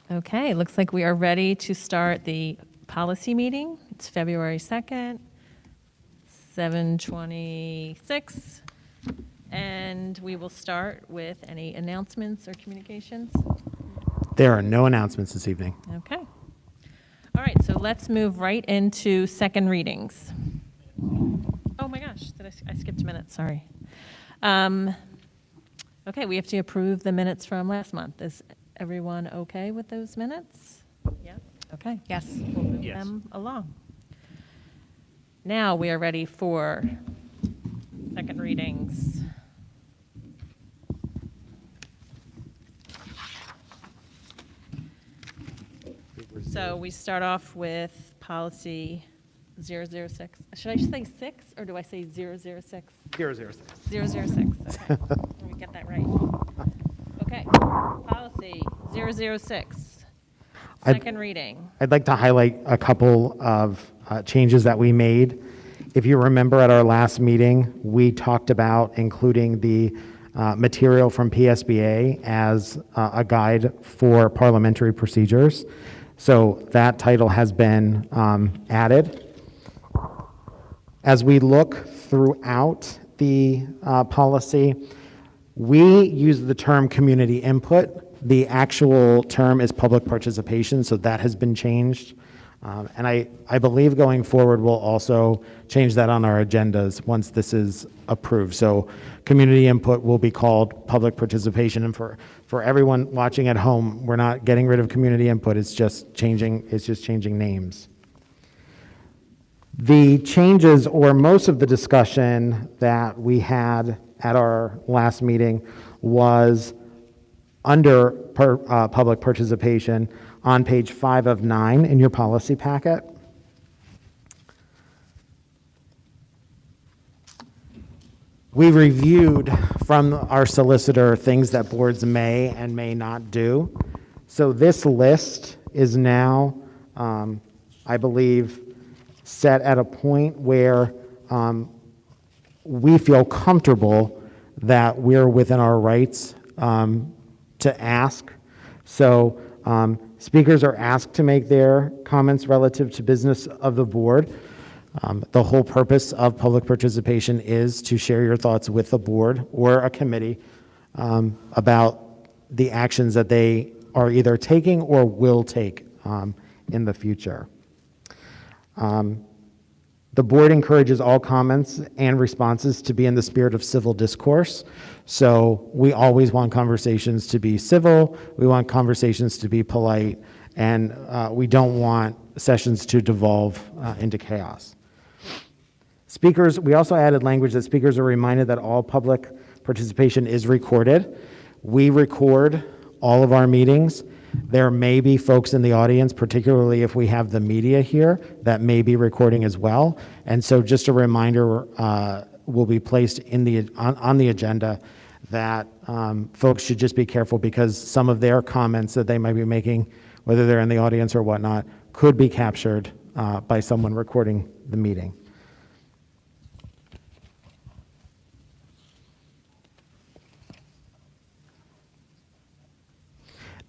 Okay, looks like we are ready to start the policy meeting. It's February 2nd, 7:26, and we will start with any announcements or communications. There are no announcements this evening. Okay. All right, so let's move right into second readings. Oh my gosh, I skipped minutes, sorry. Okay, we have to approve the minutes from last month. Is everyone okay with those minutes? Yeah. Okay. Yes. We'll move Yes. them along. Now we are ready for second readings. So we start off with policy 006. Should I say 6 or do I say 006? 006. 006. Okay. Let me get that right. Okay. Policy 006. Second reading. I'd like to highlight a couple of changes that we made. If you remember at our last meeting, we talked about including the material from PSBA as a guide for parliamentary procedures. So that title has been added. As we look throughout the policy, we use the term community input. The actual term is public participation, so that has been changed. And I believe going forward, we'll also change that on our agendas once this is approved. So community input will be called public participation. And for everyone watching at home, we're not getting rid of community input. It's just changing names. The changes, or most of the discussion that we had at our last meeting, was under public participation on page 5 of 9 in your policy packet. We reviewed from our solicitor things that boards may and may not do. So this list is now, I believe, set at a point where we feel comfortable that we're within our rights to ask. So speakers are asked to make their comments relative to business of the board. The whole purpose of public participation is to share your thoughts with the board or a committee about the actions that they are either taking or will take in the future. The board encourages all comments and responses to be in the spirit of civil discourse. So we always want conversations to be civil, we want conversations to be polite, and we don't want sessions to devolve into chaos. Speakers, we also added language that speakers are reminded that all public participation is recorded. We record all of our meetings. There may be folks in the audience, particularly if we have the media here, that may be recording as well. And so just a reminder will be placed in on the agenda that folks should just be careful, because some of their comments that they might be making, whether they're in the audience or whatnot, could be captured by someone recording the meeting.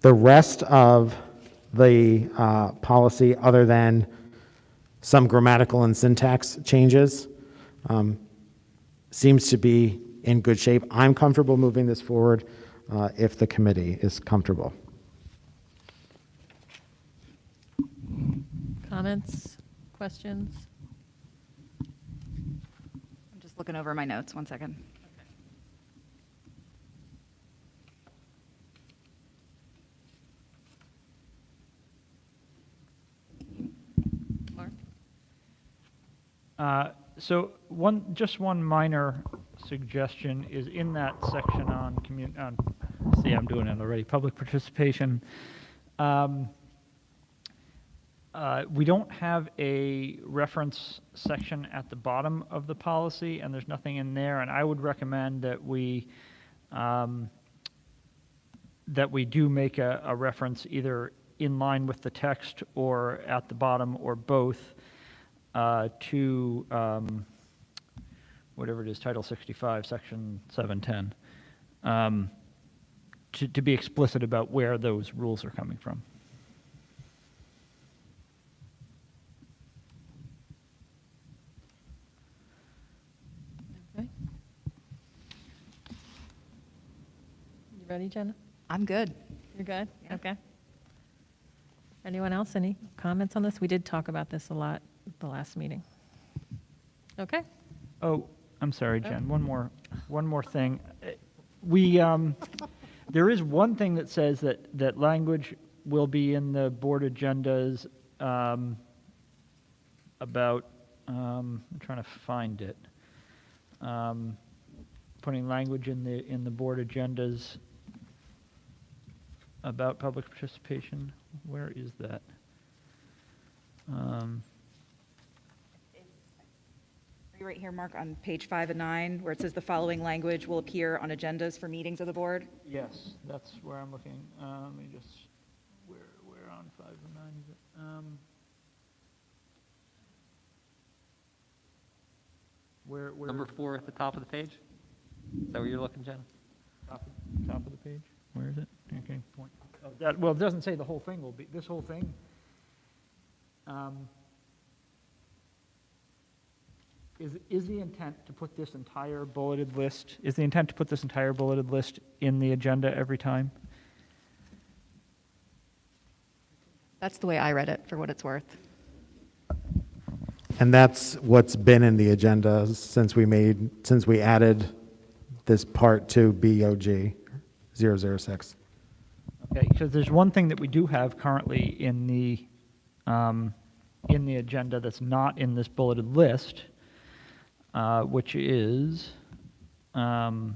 The rest of the policy, other than some grammatical and syntax changes, seems to be in good shape. I'm comfortable moving this forward if the committee is comfortable. Comments, questions? I'm just looking over my notes. 1 second. So just one minor suggestion is in that section on see, I'm doing it already, public participation. We don't have a reference section at the bottom of the policy, and there's nothing in there, and I would recommend that we do make a reference either in line with the text or at the bottom or both to whatever it is, Title 65, Section 710, to be explicit about where those rules are coming from. Ready, Jenna? I'm good. You're good? Yeah. Okay. Anyone else, any comments on this? We did talk about this a lot at the last meeting. Okay. Oh, I'm sorry, Jen, one more thing. We, there is one thing that says that language will be in the board agendas about, I'm trying to find it. Putting language in the board agendas about public participation. Where is that? Are you right here, Mark, on page 5 and 9, where it says the following language will appear on agendas for meetings of the board? Yes, that's where I'm looking. Let me just, where on 5 and 9 is it? Where? Number 4 at the top of the page? Is that where you're looking, Jenna? Top of the page? Where is it? Okay, point. Oh, that, well, it doesn't say the whole thing will be, this whole thing. Is the intent to put this entire bulleted list, in the agenda every time? That's the way I read it, for what it's worth. And that's what's been in the agenda since we added this part to BOG 006. Okay, because there's one thing that we do have currently in the agenda that's not in this bulleted list, which is the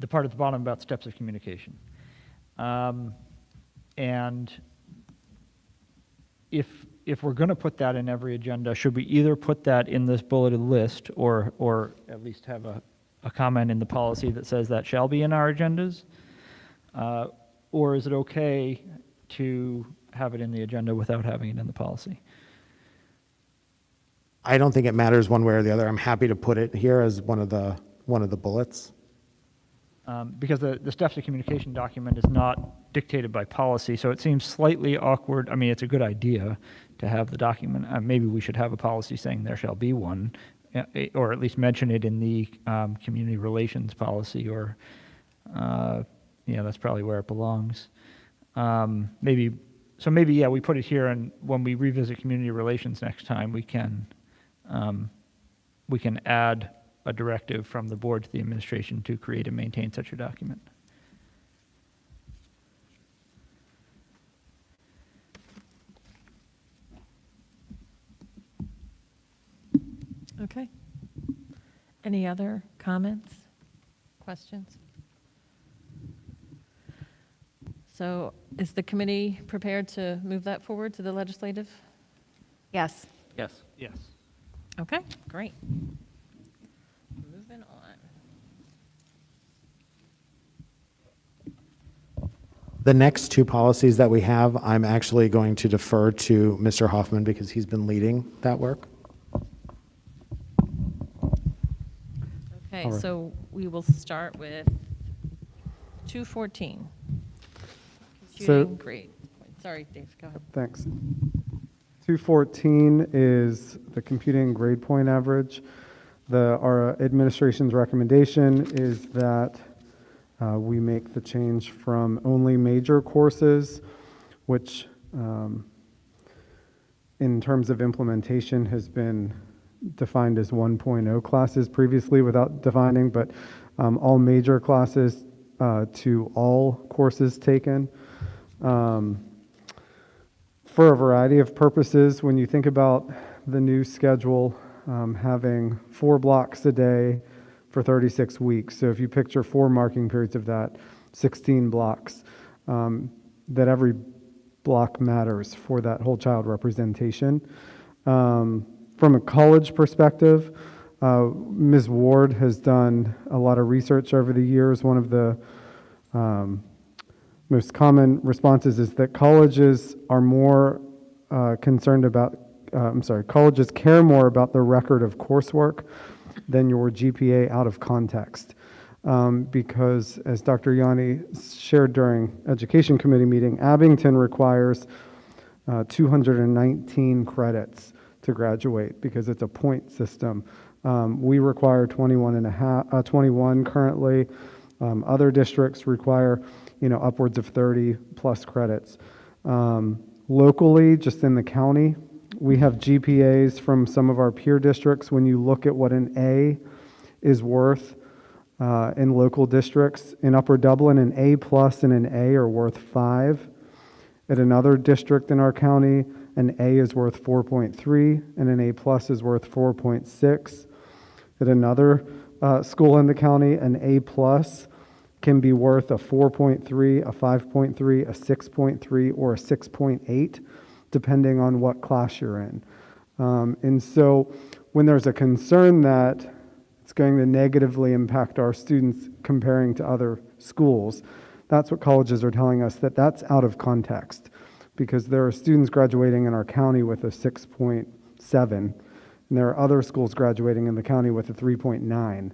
part at the bottom about steps of communication. And if we're going to put that in every agenda, should we either put that in this bulleted list or at least have a comment in the policy that says that shall be in our agendas? Or is it okay to have it in the agenda without having it in the policy? I don't think it matters one way or the other. I'm happy to put it here as one of the bullets. Because the steps of communication document is not dictated by policy, so it seems slightly awkward. I mean, it's a good idea to have the document. Maybe we should have a policy saying there shall be one, or at least mention it in the community relations policy, or, that's probably where it belongs. Maybe, yeah, we put it here, and when we revisit community relations next time, we can add a directive from the board to the administration to create and maintain such a document. Okay. Any other comments, questions? So is the committee prepared to move that forward to the legislative? Yes. Yes. Yes. Okay, great. Moving on. The next two policies that we have, I'm actually going to defer to Mr. Hoffman because he's been leading that work. Okay, All right. so we will start with 214. Computing grade. Sorry, Dave, go ahead. Thanks. 214 is the computing grade point average. Our administration's recommendation is that we make the change from only major courses, which in terms of implementation has been defined as 1.0 classes previously without defining, but all major classes to all courses taken. For a variety of purposes, when you think about the new schedule, having 4 blocks a day for 36 weeks. So if you picture 4 marking periods of that, 16 blocks, that every block matters for that whole child representation. From a college perspective, Ms. Ward has done a lot of research over the years. One of the most common responses is that colleges are more concerned about, colleges care more about the record of coursework than your GPA out of context. Because as Dr. Yanni shared during Education Committee meeting, Abington requires 219 credits to graduate because it's a point system. We require 21 currently. Other districts require, upwards of 30 plus credits. Locally, just in the county, we have GPAs from some of our peer districts. When you look at what an A is worth in local districts, in Upper Dublin, an A plus and an A are worth 5. At another district in our county, an A is worth 4.3 and an A plus is worth 4.6. At another school in the county, an A plus can be worth a 4.3, a 5.3, a 6.3, or a 6.8, depending on what class you're in. And so when there's a concern that it's going to negatively impact our students comparing to other schools, that's what colleges are telling us, that that's out of context, because there are students graduating in our county with a 6.7, and there are other schools graduating in the county with a 3.9.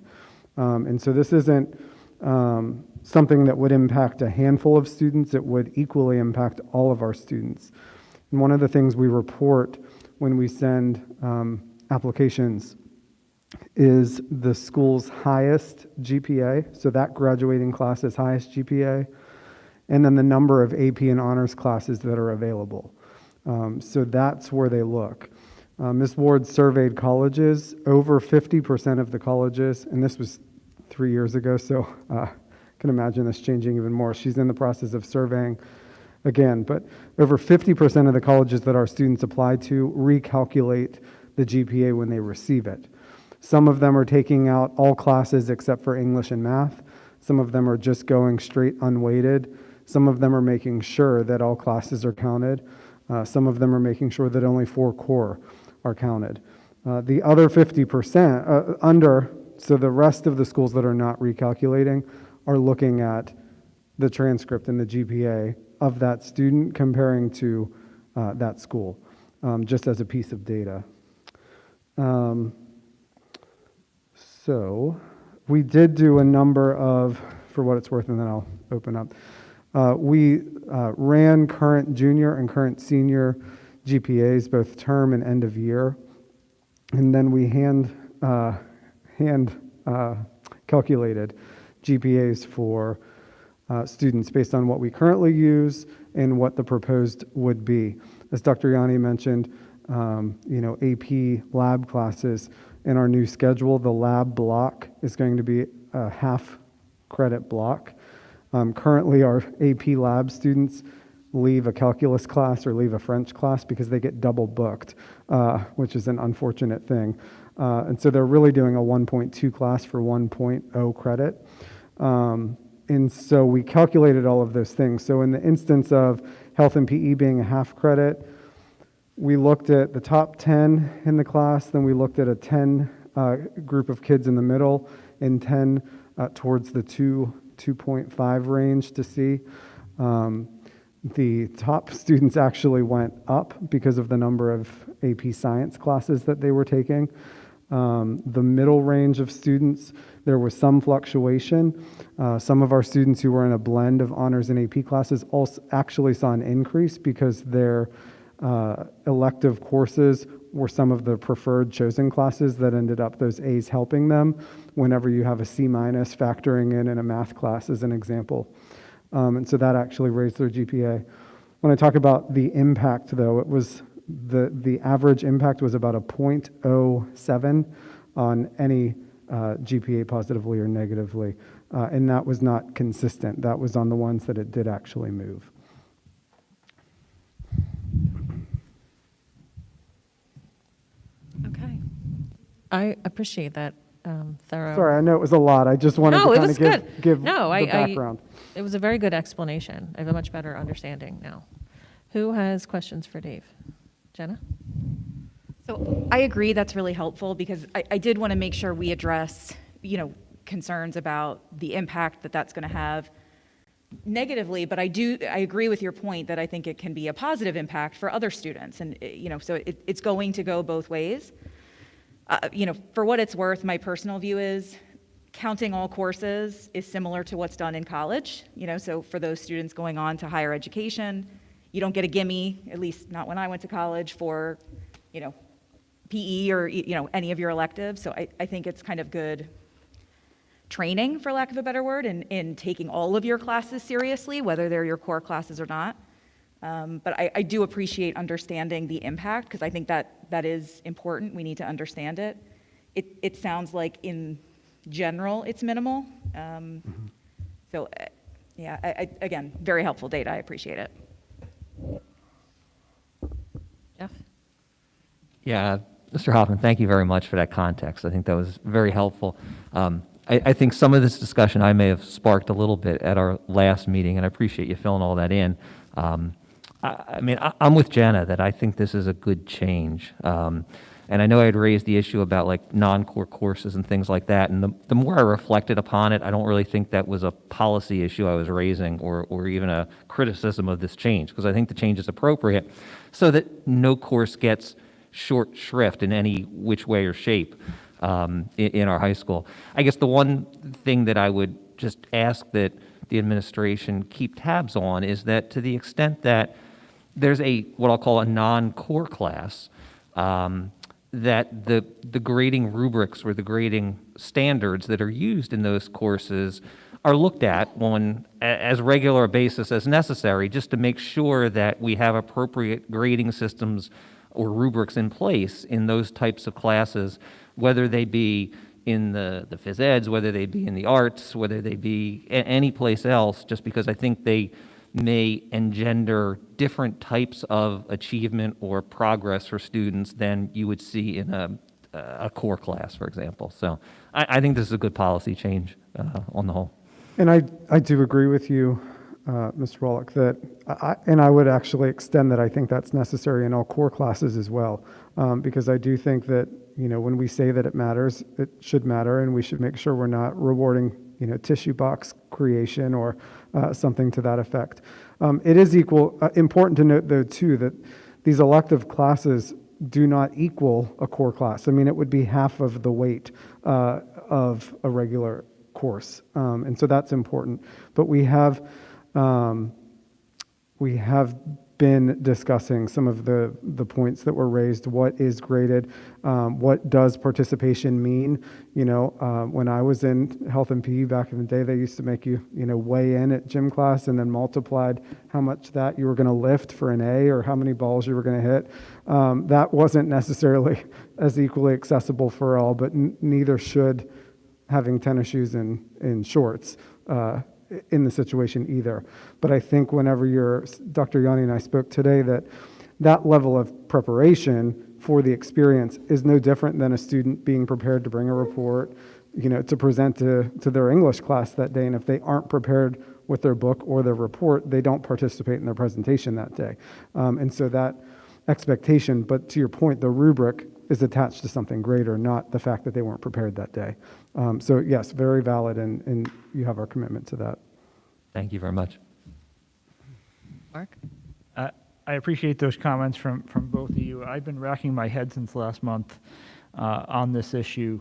And so this isn't something that would impact a handful of students. It would equally impact all of our students. And one of the things we report when we send applications is the school's highest GPA, so that graduating class's highest GPA, and then the number of AP and honors classes that are available. So that's where they look. Ms. Ward surveyed colleges. Over 50% of the colleges, and this was 3 years ago, so I can imagine this changing even more. She's in the process of surveying again, but over 50% of the colleges that our students apply to recalculate the GPA when they receive it. Some of them are taking out all classes except for English and math. Some of them are just going straight unweighted. Some of them are making sure that all classes are counted. Some of them are making sure that only 4 core are counted. The other 50% so the rest of the schools that are not recalculating are looking at the transcript and the GPA of that student comparing to that school, just as a piece of data. So we did do a number of, for what it's worth, and then I'll open up. We ran current junior and current senior GPAs, both term and end of year, and then we hand calculated GPAs for students based on what we currently use and what the proposed would be. As Dr. Yanni mentioned, AP lab classes in our new schedule, the lab block is going to be a half credit block. Currently, our AP lab students leave a calculus class or leave a French class because they get double booked, which is an unfortunate thing. And so they're really doing a 1.2 class for 1.0 credit. And so we calculated all of those things. So in the instance of health and PE being a half credit, we looked at the top 10 in the class, then we looked at a 10 group of kids in the middle, and 10 towards the 2.5 range to see. The top students actually went up because of the number of AP science classes that they were taking. The middle range of students, there was some fluctuation. Some of our students who were in a blend of honors and AP classes also actually saw an increase because their elective courses were some of the preferred chosen classes that ended up those A's helping them whenever you have a C- factoring in a math class as an example. And so that actually raised their GPA. When I talk about the impact, though, it was the average impact was about a 0.07 on any GPA positively or negatively, and that was not consistent. That was on the ones that it did actually move. Okay. I appreciate that thorough. Sorry, I know it was a lot. I just wanted No, to it kind was of good. give No, the background. It was a very good explanation. I have a much better understanding now. Who has questions for Dave? Jenna? So I agree that's really helpful because I did want to make sure we address, concerns about the impact that that's going to have negatively, but I agree with your point that I think it can be a positive impact for other students. And, so it's going to go both ways. For what it's worth, my personal view is counting all courses is similar to what's done in college. So for those students going on to higher education, you don't get a gimme, at least not when I went to college, for, PE or, any of your electives. So I think it's kind of good training, for lack of a better word, in taking all of your classes seriously, whether they're your core classes or not. But I do appreciate understanding the impact, because I think that is important. We need to understand it. It sounds like in general it's minimal. So, yeah, again, very helpful data. I appreciate it. Jeff? Yeah, Mr. Hoffman, thank you very much for that context. I think that was very helpful. I think some of this discussion I may have sparked a little bit at our last meeting, and I appreciate you filling all that in. I mean, I'm with Jenna that I think this is a good change. And I know I had raised the issue about like non-core courses and things like that, and the more I reflected upon it, I don't really think that was a policy issue I was raising or even a criticism of this change, because I think the change is appropriate so that no course gets short shrift in any which way or shape in our high school. I guess the one thing that I would just ask that the administration keep tabs on is that to the extent that there's what I'll call a non-core class, that the grading rubrics or the grading standards that are used in those courses are looked at on as regular a basis as necessary, just to make sure that we have appropriate grading systems or rubrics in place in those types of classes, whether they be in the phys eds, whether they be in the arts, whether they be any place else, just because I think they may engender different types of achievement or progress for students than you would see in a core class, for example. So I think this is a good policy change on the whole. And I do agree with you, Mr. Wallach, that I would actually extend that I think that's necessary in all core classes as well, because I do think that, you know, when we say that it matters, it should matter, and we should make sure we're not rewarding, you know, tissue box creation or something to that effect. It is important to note, though, too, that these elective classes do not equal a core class. I mean, it would be half of the weight of a regular course, and so that's important. But we have been discussing some of the points that were raised. What is graded? What does participation mean? You know, when I was in health and PE back in the day, they used to make you weigh in at gym class and then multiplied how much that you were going to lift for an A or how many balls you were going to hit. That wasn't necessarily as equally accessible for all, but neither should having tennis shoes and shorts in the situation either. But I think whenever Dr. Yanni and I spoke today, that level of preparation for the experience is no different than a student being prepared to bring a report, you know, to present to their English class that day. And if they aren't prepared with their book or their report, they don't participate in their presentation that day. And so that expectation, but to your point, the rubric is attached to something greater, not the fact that they weren't prepared that day. So yes, very valid, and you have our commitment to that. Thank you very much. Mark? I appreciate those comments from both of you. I've been racking my head since last month on this issue.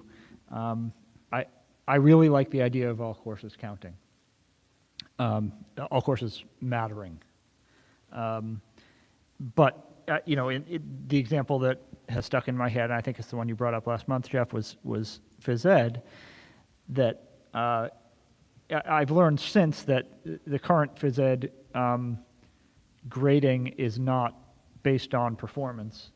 I really like the idea of all courses counting, all courses mattering. But you know, the example that has stuck in my head, and I think it's the one you brought up last month, Jeff, was phys ed. That I've learned since that the current phys ed grading is not based on performance.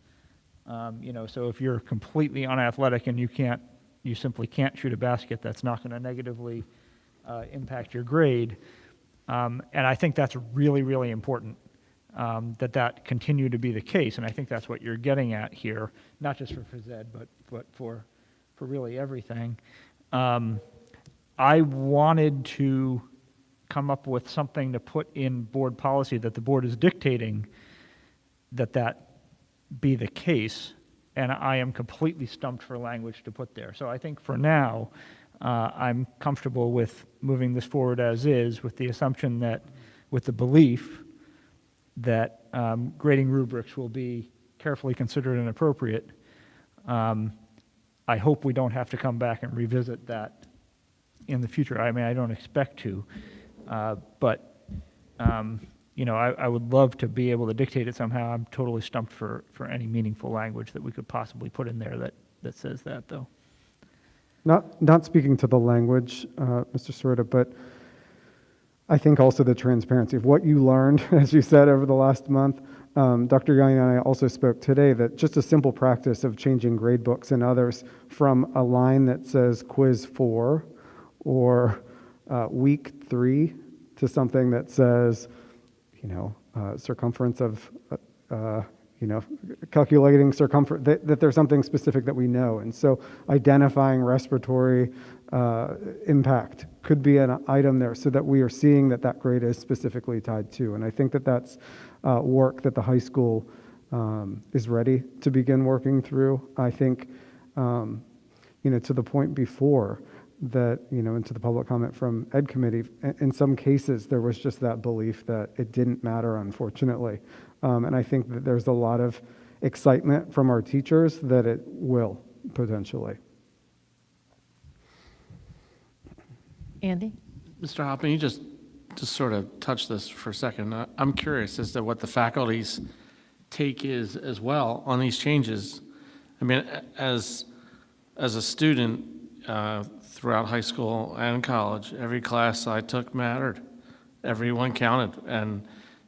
You know, so if you're completely unathletic and you simply can't shoot a basket, that's not going to negatively impact your grade. And I think that's really, really important. That continue to be the case, and I think that's what you're getting at here, not just for phys ed, but for really everything. I wanted to come up with something to put in board policy that the board is dictating that be the case, and I am completely stumped for language to put there. So I think for now, I'm comfortable with moving this forward as is, with the assumption that, with the belief that grading rubrics will be carefully considered and appropriate. I hope we don't have to come back and revisit that in the future. I mean, I don't expect to, but you know, I would love to be able to dictate it somehow. I'm totally stumped for any meaningful language that we could possibly put in there that says that, though. Not speaking to the language, Mr. Sorita, but I think also the transparency of what you learned, as you said, over the last month. Dr. Yanni and I also spoke today that just a simple practice of changing grade books and others from a line that says quiz 4 or week 3 to something that says, circumference of, calculating circumference, that there's something specific that we know. And so identifying respiratory impact could be an item there so that we are seeing that grade is specifically tied to. And I think that that's work that the high school is ready to begin working through. I think, to the point before that, into the public comment from Ed Committee, in some cases there was just that belief that it didn't matter, unfortunately. And I think that there's a lot of excitement from our teachers that it will, potentially. Andy? Mr. Hoffman, you just sort of touched this for a second. I'm curious as to what the faculty's take is as well on these changes. I mean, as a student throughout high school and college, every class I took mattered. Everyone counted. And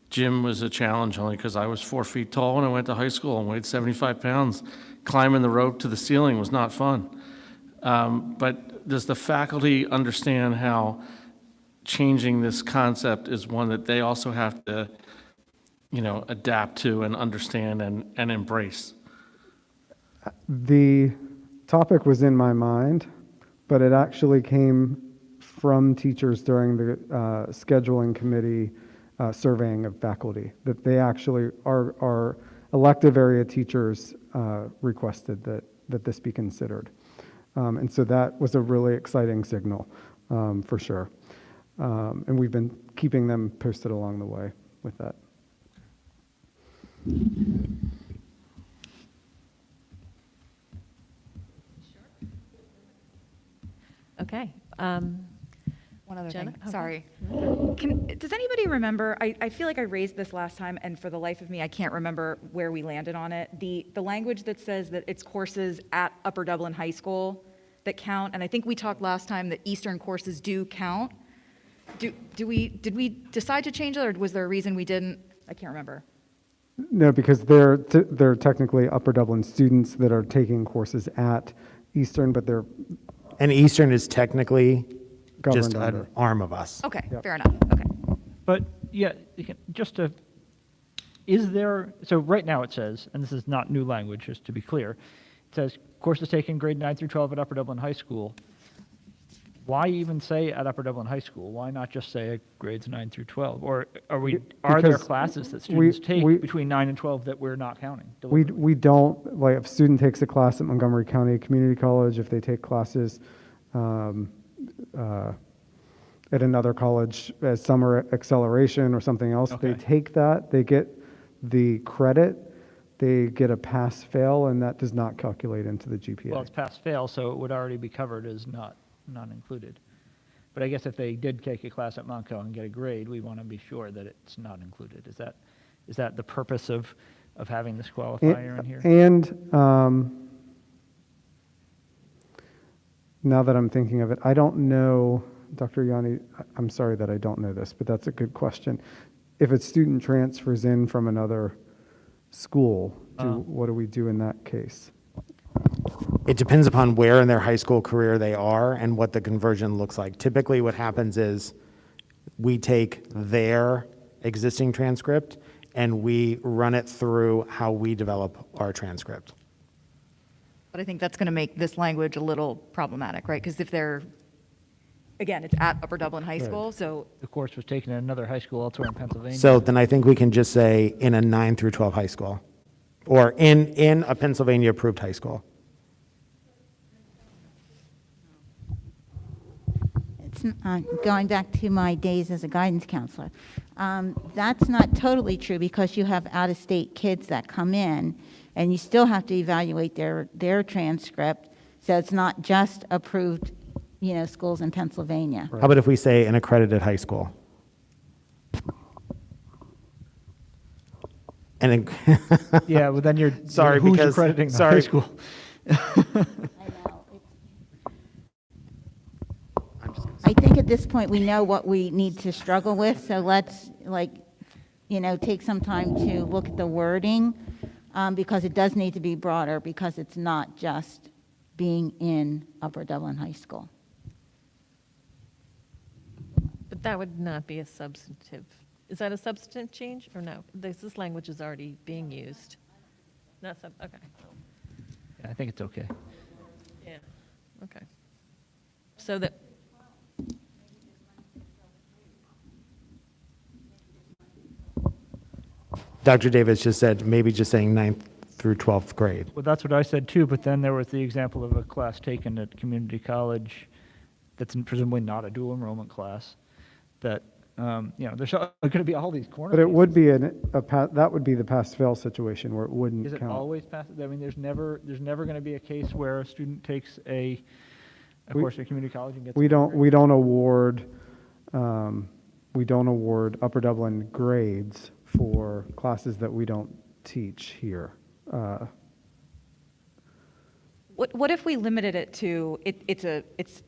gym was a challenge only because I was 4 feet tall when I went to high school and weighed 75 pounds. Climbing the rope to the ceiling was not fun. But does the faculty understand how changing this concept is one that they also have to, adapt to and understand and embrace? The topic was in my mind, but it actually came from teachers during the scheduling committee surveying of faculty, that they actually, our elective area teachers requested that this be considered. And so that was a really exciting signal, for sure. And we've been keeping them posted along the way with that. Okay. One other Jenna? thing, Okay. sorry. Does anybody remember, I feel like I raised this last time, and for the life of me, I can't remember where we landed on it. The language that says that it's courses at Upper Dublin High School that count, and I think we talked last time that Eastern courses do count. Did we decide to change that, or was there a reason we didn't? I can't remember. No, because they're technically Upper Dublin students that are taking courses at Eastern, but they're And Eastern is technically just governed an under. arm of us. Okay, Yep. fair enough, okay. But, yeah, so right now it says, and this is not new language, just to be clear, it says courses taken grade 9 through 12 at Upper Dublin High School. Why even say at Upper Dublin High School? Why not just say grades 9 through 12? Or are there Because classes that students take we- between 9 and 12 that we're not counting? We don't, like, if a student takes a class at Montgomery County Community College, if they take classes at another college as summer acceleration or something else, they Okay. take that, they get the credit, they get a pass-fail, and that does not calculate into the GPA. Well, it's pass-fail, so it would already be covered as not included. But I guess if they did take a class at Monco and get a grade, we want to be sure that it's not included. Is that the purpose of having this qualifier in here? And now that I'm thinking of it, I don't know, Dr. Yanni, I'm sorry that I don't know this, but that's a good question. If a student transfers in from another school, what do we do in that case? It depends upon where in their high school career they are and what the conversion looks like. Typically, what happens is we take their existing transcript and we run it through how we develop our transcript. But I think that's going to make this language a little problematic, right? Because if they're, again, it's at Upper Dublin High School, so, The course was taken at another high school elsewhere in Pennsylvania. So then I think we can just say in a 9 through 12 high school, or in a Pennsylvania-approved high school. It's going back to my days as a guidance counselor. That's not totally true because you have out-of-state kids that come in, and you still have to evaluate their transcript. So it's not just approved, schools in Pennsylvania. How about if we say an accredited high school? And Yeah, well, then Sorry, who's because- accrediting the sorry. high school? I know. I think at this point, we know what we need to struggle with, so let's, take some time to look at the wording, because it does need to be broader, because it's not just being in Upper Dublin High School. But that would not be a substantive, is that a substantive change or no? This language is already being used. Not okay. Yeah, I think it's okay. Yeah, okay. So that, Dr. Davis just said maybe just saying 9th through 12th grade. Well, that's what I said too, but then there was the example of a class taken at community college that's presumably not a dual enrollment class, that, there's going to be all these corner But it cases. would be that would be the pass-fail situation where it wouldn't Is it count. always pass? I mean, there's never going to be a case where a student takes a course at community college and gets. We don't award Upper Dublin grades for classes that we don't teach here. What if we limited it to, it's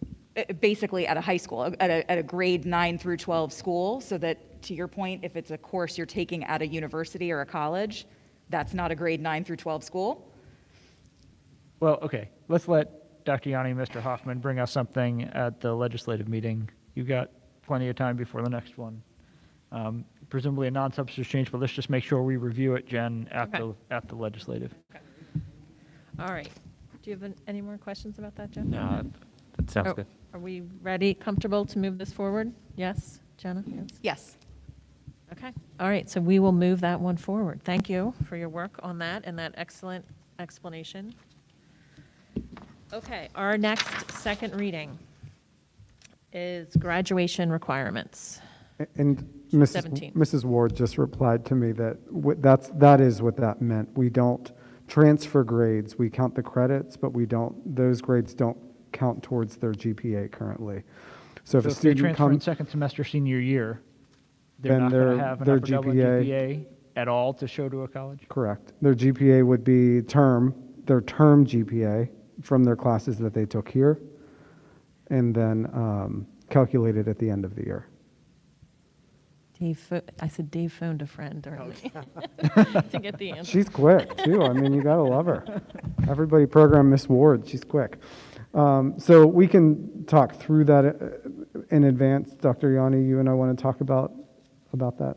basically at a high school, at a grade 9 through 12 school, so that, to your point, if it's a course you're taking at a university or a college, that's not a grade 9 through 12 school? Well, okay, let's let Dr. Yanni and Mr. Hoffman bring us something at the legislative meeting. You've got plenty of time before the next one. Presumably a non-substantive change, but let's just make sure we review it, Jen, at the legislative. all right. Do you have any more questions about that, Jen? No, that sounds Oh, good. Are we ready, comfortable to move this forward? Yes, Jenna? Yes. Yes. Okay, all right, so we will move that one forward. Thank you for your work on that and that excellent explanation. Okay, our next second reading is graduation requirements. And 17. Mrs. Ward just replied to me that that is what that meant. We don't transfer grades. We count the credits, but those grades don't count towards their GPA currently. So if So a if they student transfer in comes, second semester senior year, they're Then not going their- to have an their Upper Dublin GPA GPA at all to show to a college? correct, their GPA would be their term GPA from their classes that they took here, and then calculated at the end of the year. I said Dave phoned a friend early to get the answer. She's quick too. I mean, you gotta love her. Everybody program Miss Ward. She's quick. So we can talk through that in advance. Dr. Yanni, you and I want to talk about that.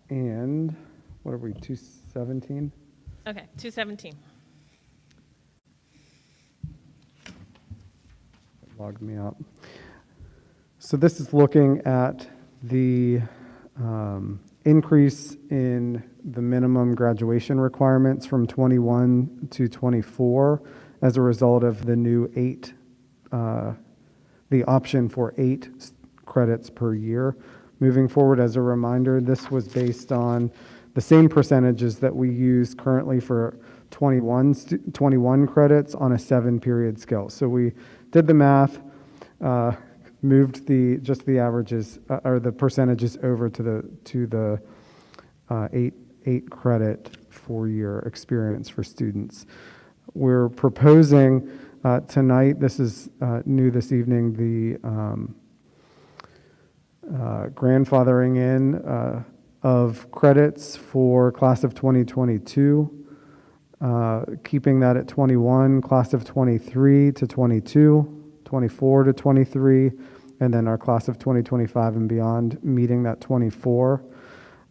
And what are we? 217. Okay, 217. Logged me out. So this is looking at the increase in the minimum graduation requirements from 21 to 24 as a result of the new the option for 8 credits per year. Moving forward, as a reminder, this was based on the same percentages that we use currently for 21 credits on a 7-period scale. So we did the math, moved the averages or the percentages over to the 8 credit 4-year experience for students. We're proposing tonight, this is new this evening, the grandfathering in of credits for class of 2022, keeping that at 21, class of 23 to 22, 24 to 23, and then our class of 2025 and beyond meeting that 24.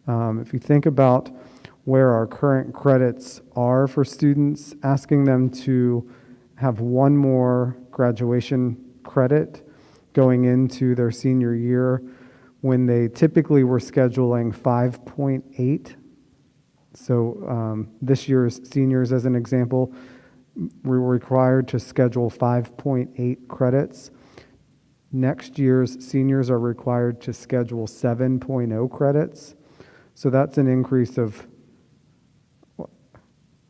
If you think about where our current credits are for students, asking them to have one more graduation credit going into their senior year when they typically were scheduling 5.8. So this year's seniors, as an example, we were required to schedule 5.8 credits. Next year's seniors are required to schedule 7.0 credits. So that's an increase of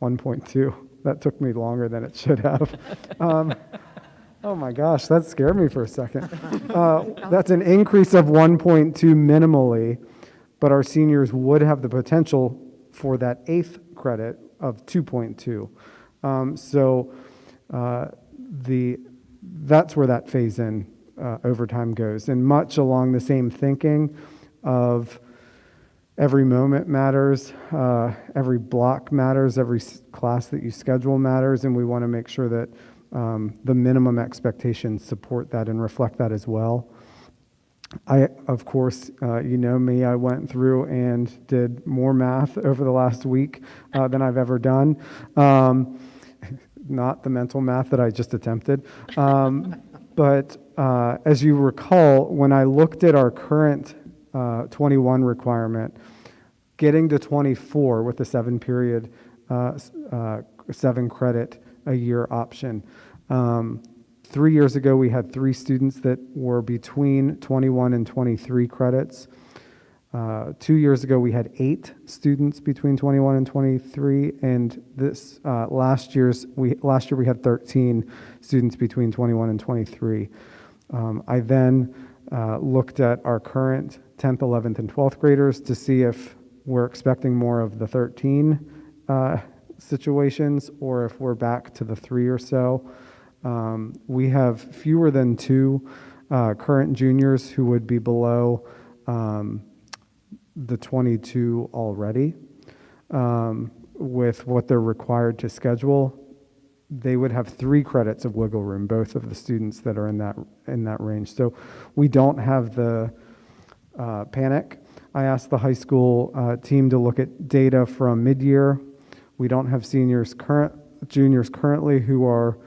1.2. That took me longer than it should have. Oh my gosh, that scared me for a second. That's an increase of 1.2 minimally, but our seniors would have the potential for that 8th credit of 2.2. So that's where that phase-in over time goes. And much along the same thinking of every moment matters, every block matters, every class that you schedule matters, and we want to make sure that the minimum expectations support that and reflect that as well. Of course, you know me, I went through and did more math over the last week than I've ever done. Not the mental math that I just attempted. But as you recall, when I looked at our current 21 requirement, getting to 24 with the 7-period, 7 credit a year option. 3 years ago, we had 3 students that were between 21 and 23 credits. 2 years ago, we had 8 students between 21 and 23, and this last year we had 13 students between 21 and 23. I then looked at our current 10th, 11th, and 12th graders to see if we're expecting more of the 13 situations or if we're back to the 3 or so. We have fewer than 2 current juniors who would be below the 22 already. With what they're required to schedule, they would have 3 credits of wiggle room, both of the students that are in that range. So we don't have the panic. I asked the high school team to look at data from mid-year. We don't have juniors currently who are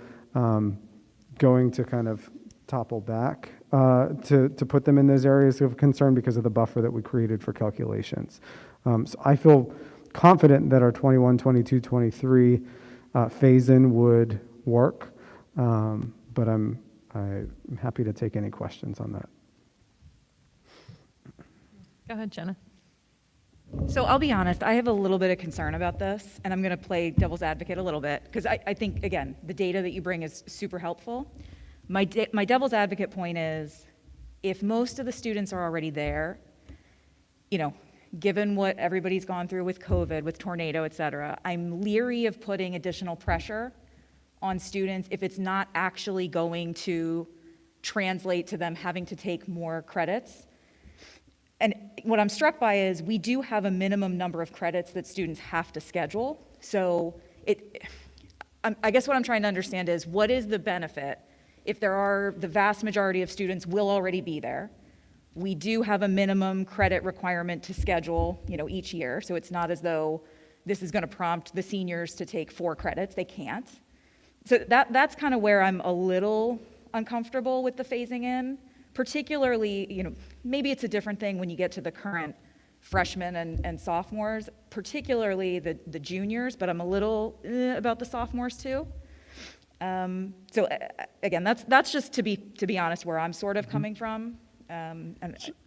going to kind of topple back to put them in those areas of concern because of the buffer that we created for calculations. So I feel confident that our 21, 22, 23 phase-in would work, but I'm happy to take any questions on that. Go ahead, Jenna. So I'll be honest, I have a little bit of concern about this, and I'm going to play devil's advocate a little bit, because I think, again, the data that you bring is super helpful. My devil's advocate point is, if most of the students are already there, you know, given what everybody's gone through with COVID, with tornado, et cetera, I'm leery of putting additional pressure on students if it's not actually going to translate to them having to take more credits. And what I'm struck by is we do have a minimum number of credits that students have to schedule. So I guess what I'm trying to understand is, what is the benefit if the vast majority of students will already be there? We do have a minimum credit requirement to schedule, you know, each year. So it's not as though this is going to prompt the seniors to take 4 credits. They can't. So that's kind of where I'm a little uncomfortable with the phasing in. Particularly, you know, maybe it's a different thing when you get to the current freshmen and sophomores, particularly the juniors, but I'm a little about the sophomores too. So again, that's just to be honest where I'm sort of coming from.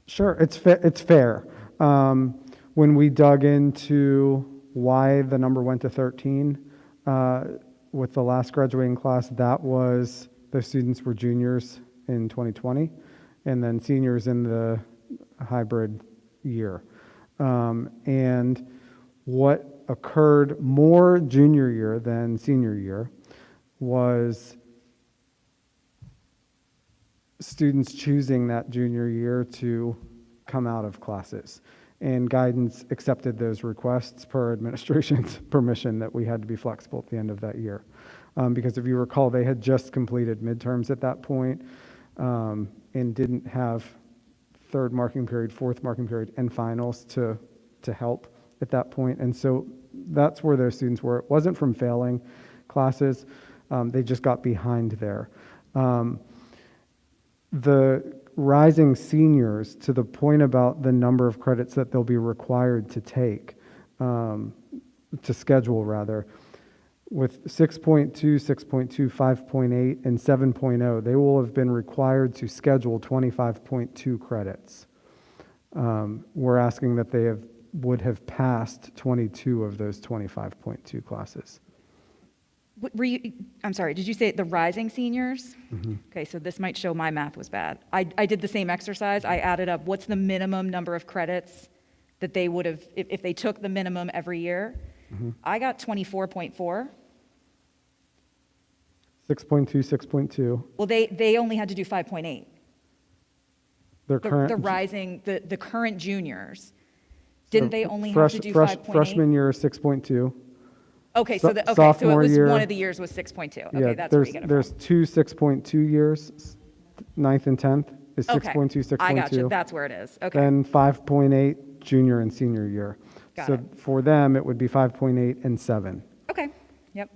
Sure, it's fair. When we dug into why the number went to 13 with the last graduating class, that was those students were juniors in 2020. And then seniors in the hybrid year. And what occurred more junior year than senior year was students choosing that junior year to come out of classes. And guidance accepted those requests per administration's permission that we had to be flexible at the end of that year. Because if you recall, they had just completed midterms at that point. And didn't have 3rd marking period, 4th marking period, and finals to help at that point. And so that's where those students were. It wasn't from failing classes. They just got behind there. The rising seniors, to the point about the number of credits that they'll be required to take, to schedule rather, with 6.2, 6.2, 5.8, and 7.0, they will have been required to schedule 25.2 credits. We're asking that they would have passed 22 of those 25.2 classes. I'm sorry, did you say the rising seniors? Mm-hmm. Okay, so this might show my math was bad. I did the same exercise. I added up what's the minimum number of credits that they would have, if they took the minimum every year. Mm-hmm. I got 24.4. 6.2, 6.2. Well, they only had to do 5.8. Their current. The rising, the current juniors, didn't they only have to do Freshman 5.8? year is 6.2. Okay, so- so it sophomore was, year- one of the years was 6.2. Okay, Yeah, that's where you get it from. there's two 6.2 years, 9th and 10th is Okay, 6.2, 6.2. I got you, that's where it is, okay. Then 5.8 junior and senior year. Got So it. for them, it would be 5.8 and 7. Okay, yep.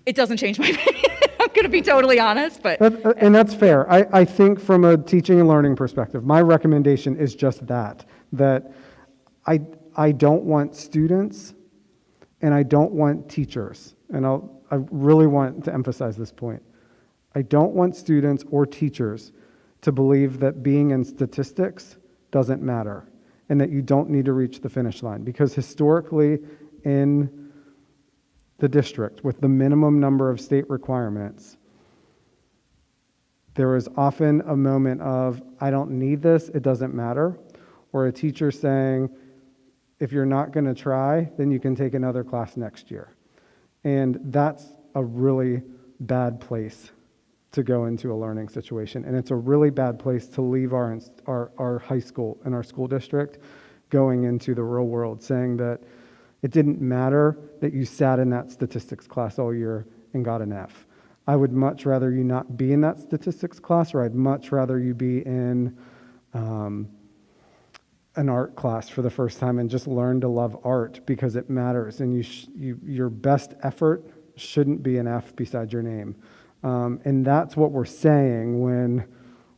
It doesn't change my opinion, I'm going to be totally honest, but, And that's fair. I think from a teaching and learning perspective, my recommendation is just that I don't want students and I don't want teachers, and I really want to emphasize this point. I don't want students or teachers to believe that being in statistics doesn't matter and that you don't need to reach the finish line, because historically in the district, with the minimum number of state requirements, there is often a moment of, I don't need this, it doesn't matter, or a teacher saying, if you're not going to try, then you can take another class next year. And that's a really bad place to go into a learning situation. And it's a really bad place to leave our high school and our school district going into the real world, saying that it didn't matter that you sat in that statistics class all year and got an F. I would much rather you not be in that statistics class, or I'd much rather you be in an art class for the first time and just learn to love art, because it matters. And your best effort shouldn't be an F beside your name. And that's what we're saying when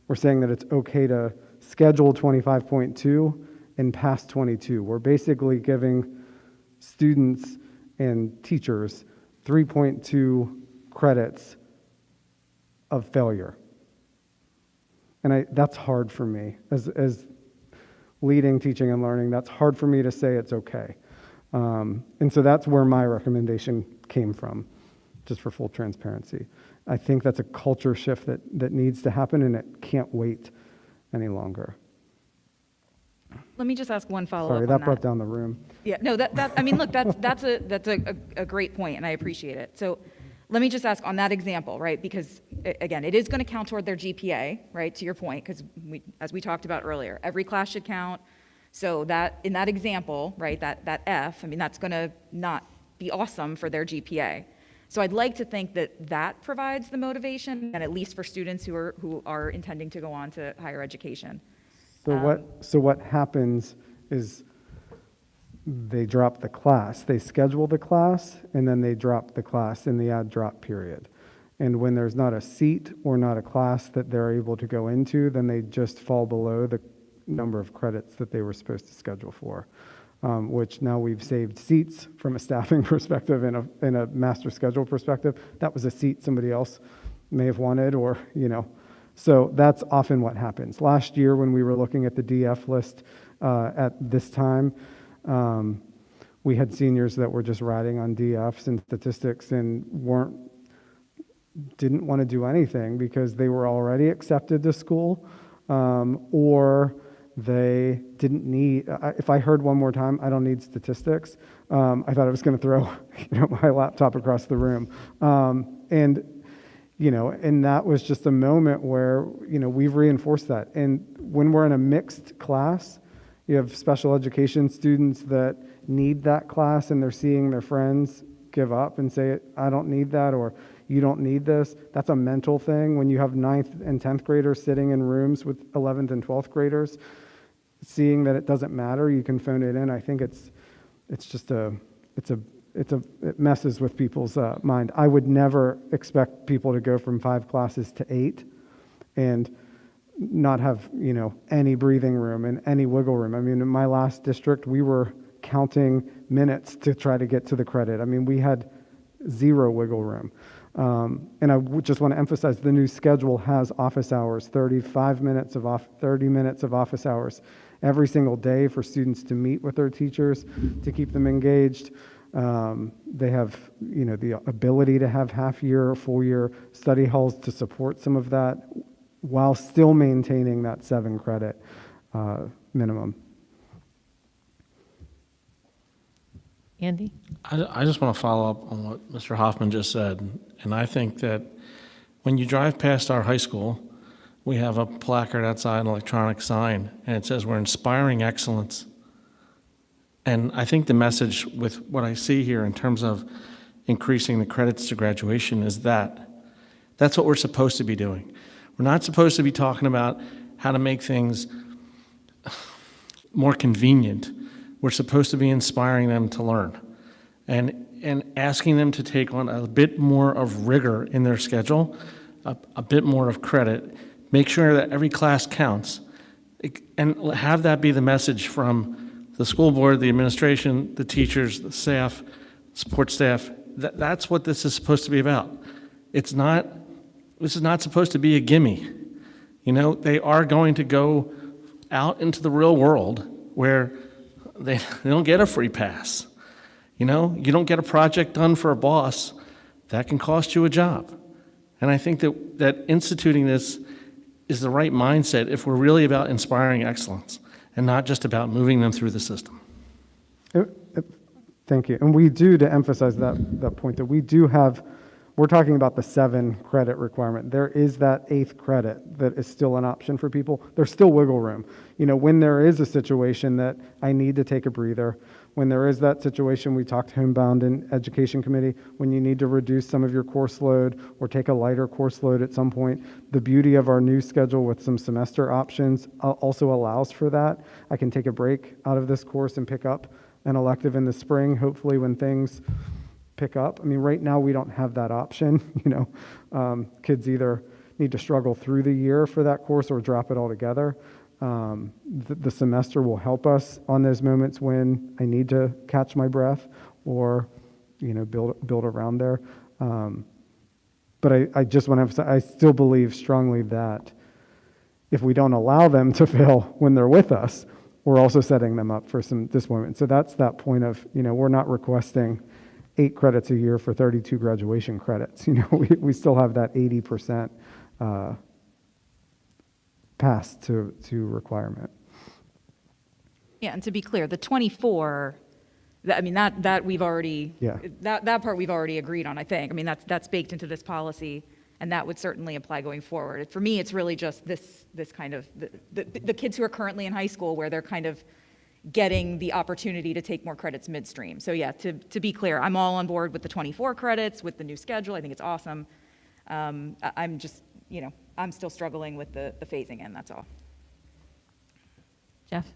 we're saying that it's okay to schedule 25.2 and pass 22. We're basically giving students and teachers 3.2 credits of failure. And that's hard for me. As leading teaching and learning, that's hard for me to say it's okay. And so that's where my recommendation came from, just for full transparency. I think that's a culture shift that needs to happen, and it can't wait any longer. let me just ask one follow-up Sorry, on that brought down the room. Yeah, no, I mean, look, that's a great point, and I appreciate it. So let me just ask on that example, right? Because again, it is going to count toward their GPA, right? To your point, because as we talked about earlier, every class should count. So that in that example, right, that F, I mean, that's going to not be awesome for their GPA. So I'd like to think that provides the motivation, and at least for students who are intending to go on to higher education. So what happens is they drop the class. They schedule the class, and then they drop the class in the add drop period. And when there's not a seat or not a class that they're able to go into, then they just fall below the number of credits that they were supposed to schedule for, which now we've saved seats from a staffing perspective and a master schedule perspective. That was a seat somebody else may have wanted, or, So that's often what happens. Last year, when we were looking at the DF list at this time, we had seniors that were just riding on DFs and statistics and didn't want to do anything because they were already accepted to school, or they didn't need. If I heard one more time, I don't need statistics, I thought I was going to throw my laptop across the room, and that was just a moment where, we've reinforced that. And when we're in a mixed class, you have special education students that need that class and they're seeing their friends give up and say, I don't need that, or you don't need this. That's a mental thing. When you have 9th and 10th graders sitting in rooms with 11th and 12th graders, seeing that it doesn't matter, you can phone it in. I think it messes with people's mind. I would never expect people to go from 5 classes to 8 and not have, any breathing room and any wiggle room. I mean, in my last district, we were counting minutes to try to get to the credit. I mean, we had 0 wiggle room. And I just want to emphasize the new schedule has office hours, 30 minutes of office hours every single day for students to meet with their teachers, to keep them engaged. They have, the ability to have half-year or full-year study halls to support some of that while still maintaining that 7 credit minimum. Andy? I just want to follow up on what Mr. Hoffman just said. And I think that when you drive past our high school, we have a placard outside, an electronic sign, and it says we're inspiring excellence. And I think the message with what I see here in terms of increasing the credits to graduation is that that's what we're supposed to be doing. We're not supposed to be talking about how to make things more convenient. We're supposed to be inspiring them to learn and asking them to take on a bit more of rigor in their schedule, a bit more of credit, make sure that every class counts, and have that be the message from the school board, the administration, the teachers, the staff, support staff. That's what this is supposed to be about. This is not supposed to be a gimme. You know, they are going to go out into the real world where they don't get a free pass. You know, you don't get a project done for a boss, that can cost you a job. And I think that instituting this is the right mindset if we're really about inspiring excellence and not just about moving them through the system. Thank you. And we do, to emphasize that point, that we do have, we're talking about the 7 credit requirement. There is that 8th credit that is still an option for people. There's still wiggle room. You know, when there is a situation that I need to take a breather, when there is that situation, we talked homebound in education committee, when you need to reduce some of your course load or take a lighter course load at some point, the beauty of our new schedule with some semester options also allows for that. I can take a break out of this course and pick up an elective in the spring, hopefully when things pick up. I mean, right now we don't have that option. You know, kids either need to struggle through the year for that course or drop it altogether. The semester will help us on those moments when I need to catch my breath or, you know, build around there. But I just want to emphasize, I still believe strongly that if we don't allow them to fail when they're with us, we're also setting them up for some disappointment. So that's that point of, you know, we're not requesting 8 credits a year for 32 graduation credits. You know, we still have that 80% pass to requirement. Yeah, and to be clear, the 24, I mean, that we've already, Yeah. that part we've already agreed on, I think. I mean, that's baked into this policy, and that would certainly apply going forward. For me, it's really just this kind of, the kids who are currently in high school where they're kind of getting the opportunity to take more credits midstream. So yeah, to be clear, I'm all on board with the 24 credits, with the new schedule. I think it's awesome. I'm just, you know, I'm still struggling with the phasing in, that's all. Jeff?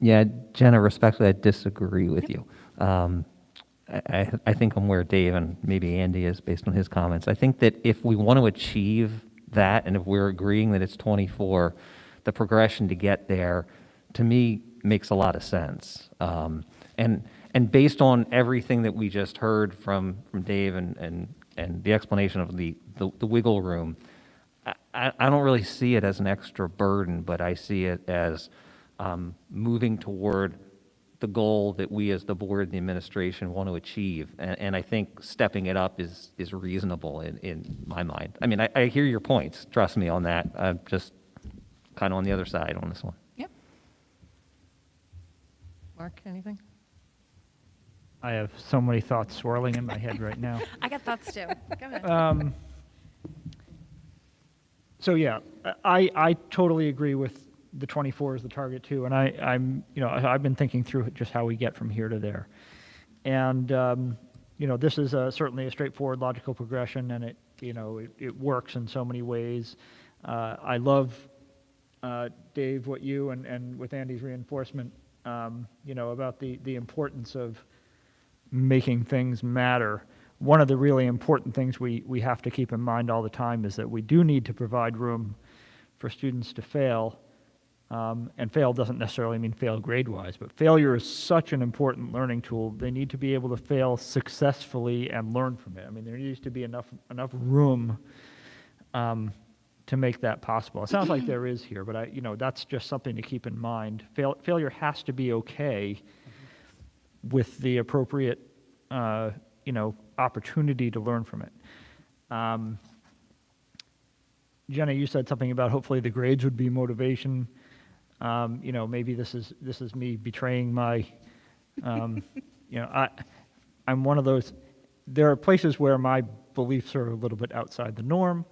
Yeah, Jenna, respectfully, I disagree with you. I think I'm where Dave and maybe Andy is based on his comments. I think that if we want to achieve that, and if we're agreeing that it's 24, the progression to get there, to me, makes a lot of sense. And based on everything that we just heard from Dave and the explanation of the wiggle room, I don't really see it as an extra burden, but I see it as moving toward the goal that we as the board and the administration want to achieve. And I think stepping it up is reasonable in my mind. I mean, I hear your points, trust me on that. I'm just kind of on the other side on this one. Yep. Mark, anything? I have so many thoughts swirling in my head right now. I got thoughts too. Go ahead. So yeah, I totally agree with the 24 as the target too, and I'm you know, I've been thinking through just how we get from here to there, and you know, this is certainly a straightforward logical progression, and it works in so many ways. I love Dave, what you and with Andy's reinforcement, you know, about the importance of making things matter. One of the really important things we have to keep in mind all the time is that we do need to provide room for students to fail. And fail doesn't necessarily mean fail grade-wise, but failure is such an important learning tool. They need to be able to fail successfully and learn from it. I mean, there needs to be enough room to make that possible. It sounds like there is here, but you know, that's just something to keep in mind. Failure has to be okay with the appropriate, you know, opportunity to learn from it. Jenna, you said something about hopefully the grades would be motivation. You know, maybe this is me betraying my You know, I'm one of those, there are places where my beliefs are a little bit outside the norm.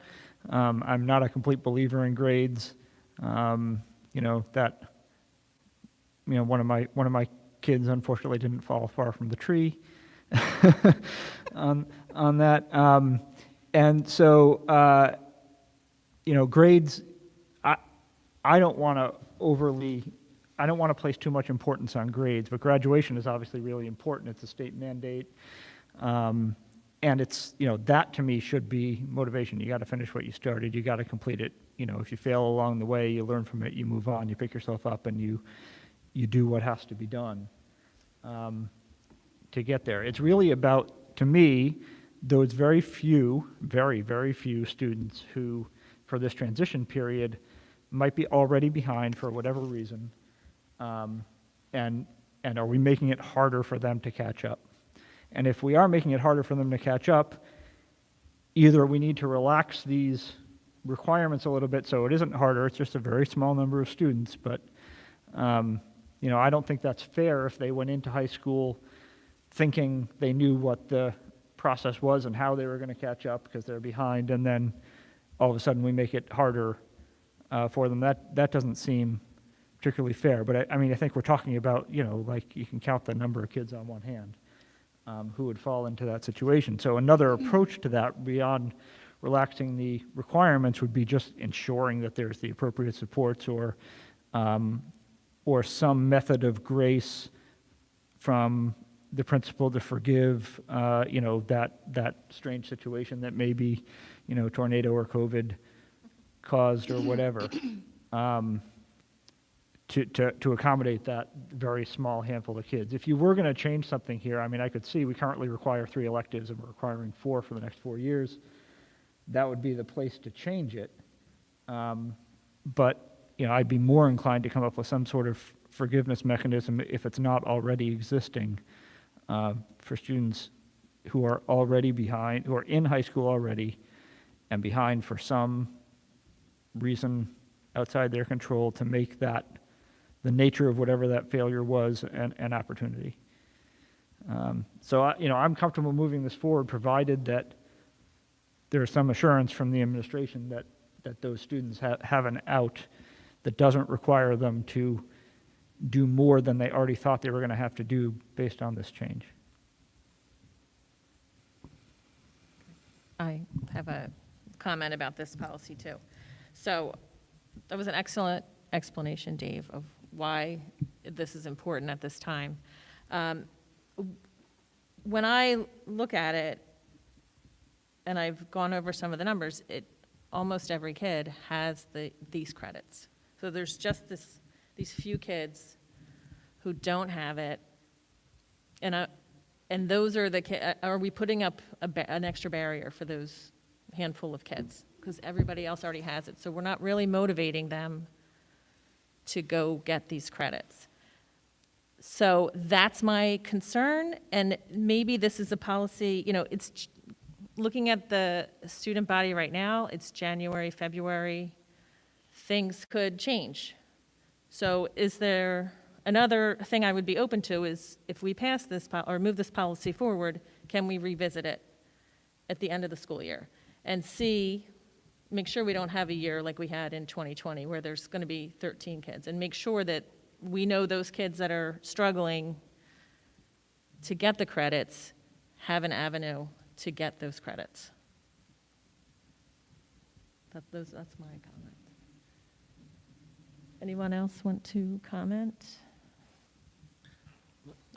I'm not a complete believer in grades. You know, that, you know, one of my kids unfortunately didn't fall far from the tree on that. And so, you know, grades, I don't want to place too much importance on grades, but graduation is obviously really important. It's a state mandate. And it's, you know, that to me should be motivation. You got to finish what you started. You got to complete it. You know, if you fail along the way, you learn from it, you move on, you pick yourself up, and you do what has to be done to get there. It's really about, to me, those very few students who, for this transition period, might be already behind for whatever reason, and are we making it harder for them to catch up? And if we are making it harder for them to catch up, either we need to relax these requirements a little bit so it isn't harder, it's just a very small number of students, but you know, I don't think that's fair if they went into high school thinking they knew what the process was and how they were going to catch up because they're behind, and then all of a sudden we make it harder for them. That doesn't seem particularly fair, but I mean, I think we're talking about, you know, like you can count the number of kids on one hand who would fall into that situation. So another approach to that, beyond relaxing the requirements, would be just ensuring that there's the appropriate supports or some method of grace from the principal to forgive, you know, that strange situation that maybe, you know, tornado or COVID caused or whatever, to accommodate that very small handful of kids. If you were going to change something here, I mean, I could see we currently require 3 electives and we're requiring 4 for the next 4 years. That would be the place to change it. But, you know, I'd be more inclined to come up with some sort of forgiveness mechanism if it's not already existing for students who are already behind, who are in high school already and behind for some reason outside their control, to make that, the nature of whatever that failure was, an opportunity. So, you know, I'm comfortable moving this forward, provided that there's some assurance from the administration that those students have an out that doesn't require them to do more than they already thought they were going to have to do based on this change. I have a comment about this policy too. So that was an excellent explanation, Dave, of why this is important at this time. When I look at it, and I've gone over some of the numbers, almost every kid has these credits. So there's just these few kids who don't have it, and those are the are we putting up an extra barrier for those handful of kids? Because everybody else already has it. So we're not really motivating them to go get these credits. So that's my concern, and maybe this is a policy, you know, it's looking at the student body right now, it's January, February, things could change. So is there, another thing I would be open to is if we pass this, or move this policy forward, can we revisit it at the end of the school year and see, make sure we don't have a year like we had in 2020 where there's going to be 13 kids, and make sure that we know those kids that are struggling to get the credits have an avenue to get those credits. That's my comment. Anyone else want to comment?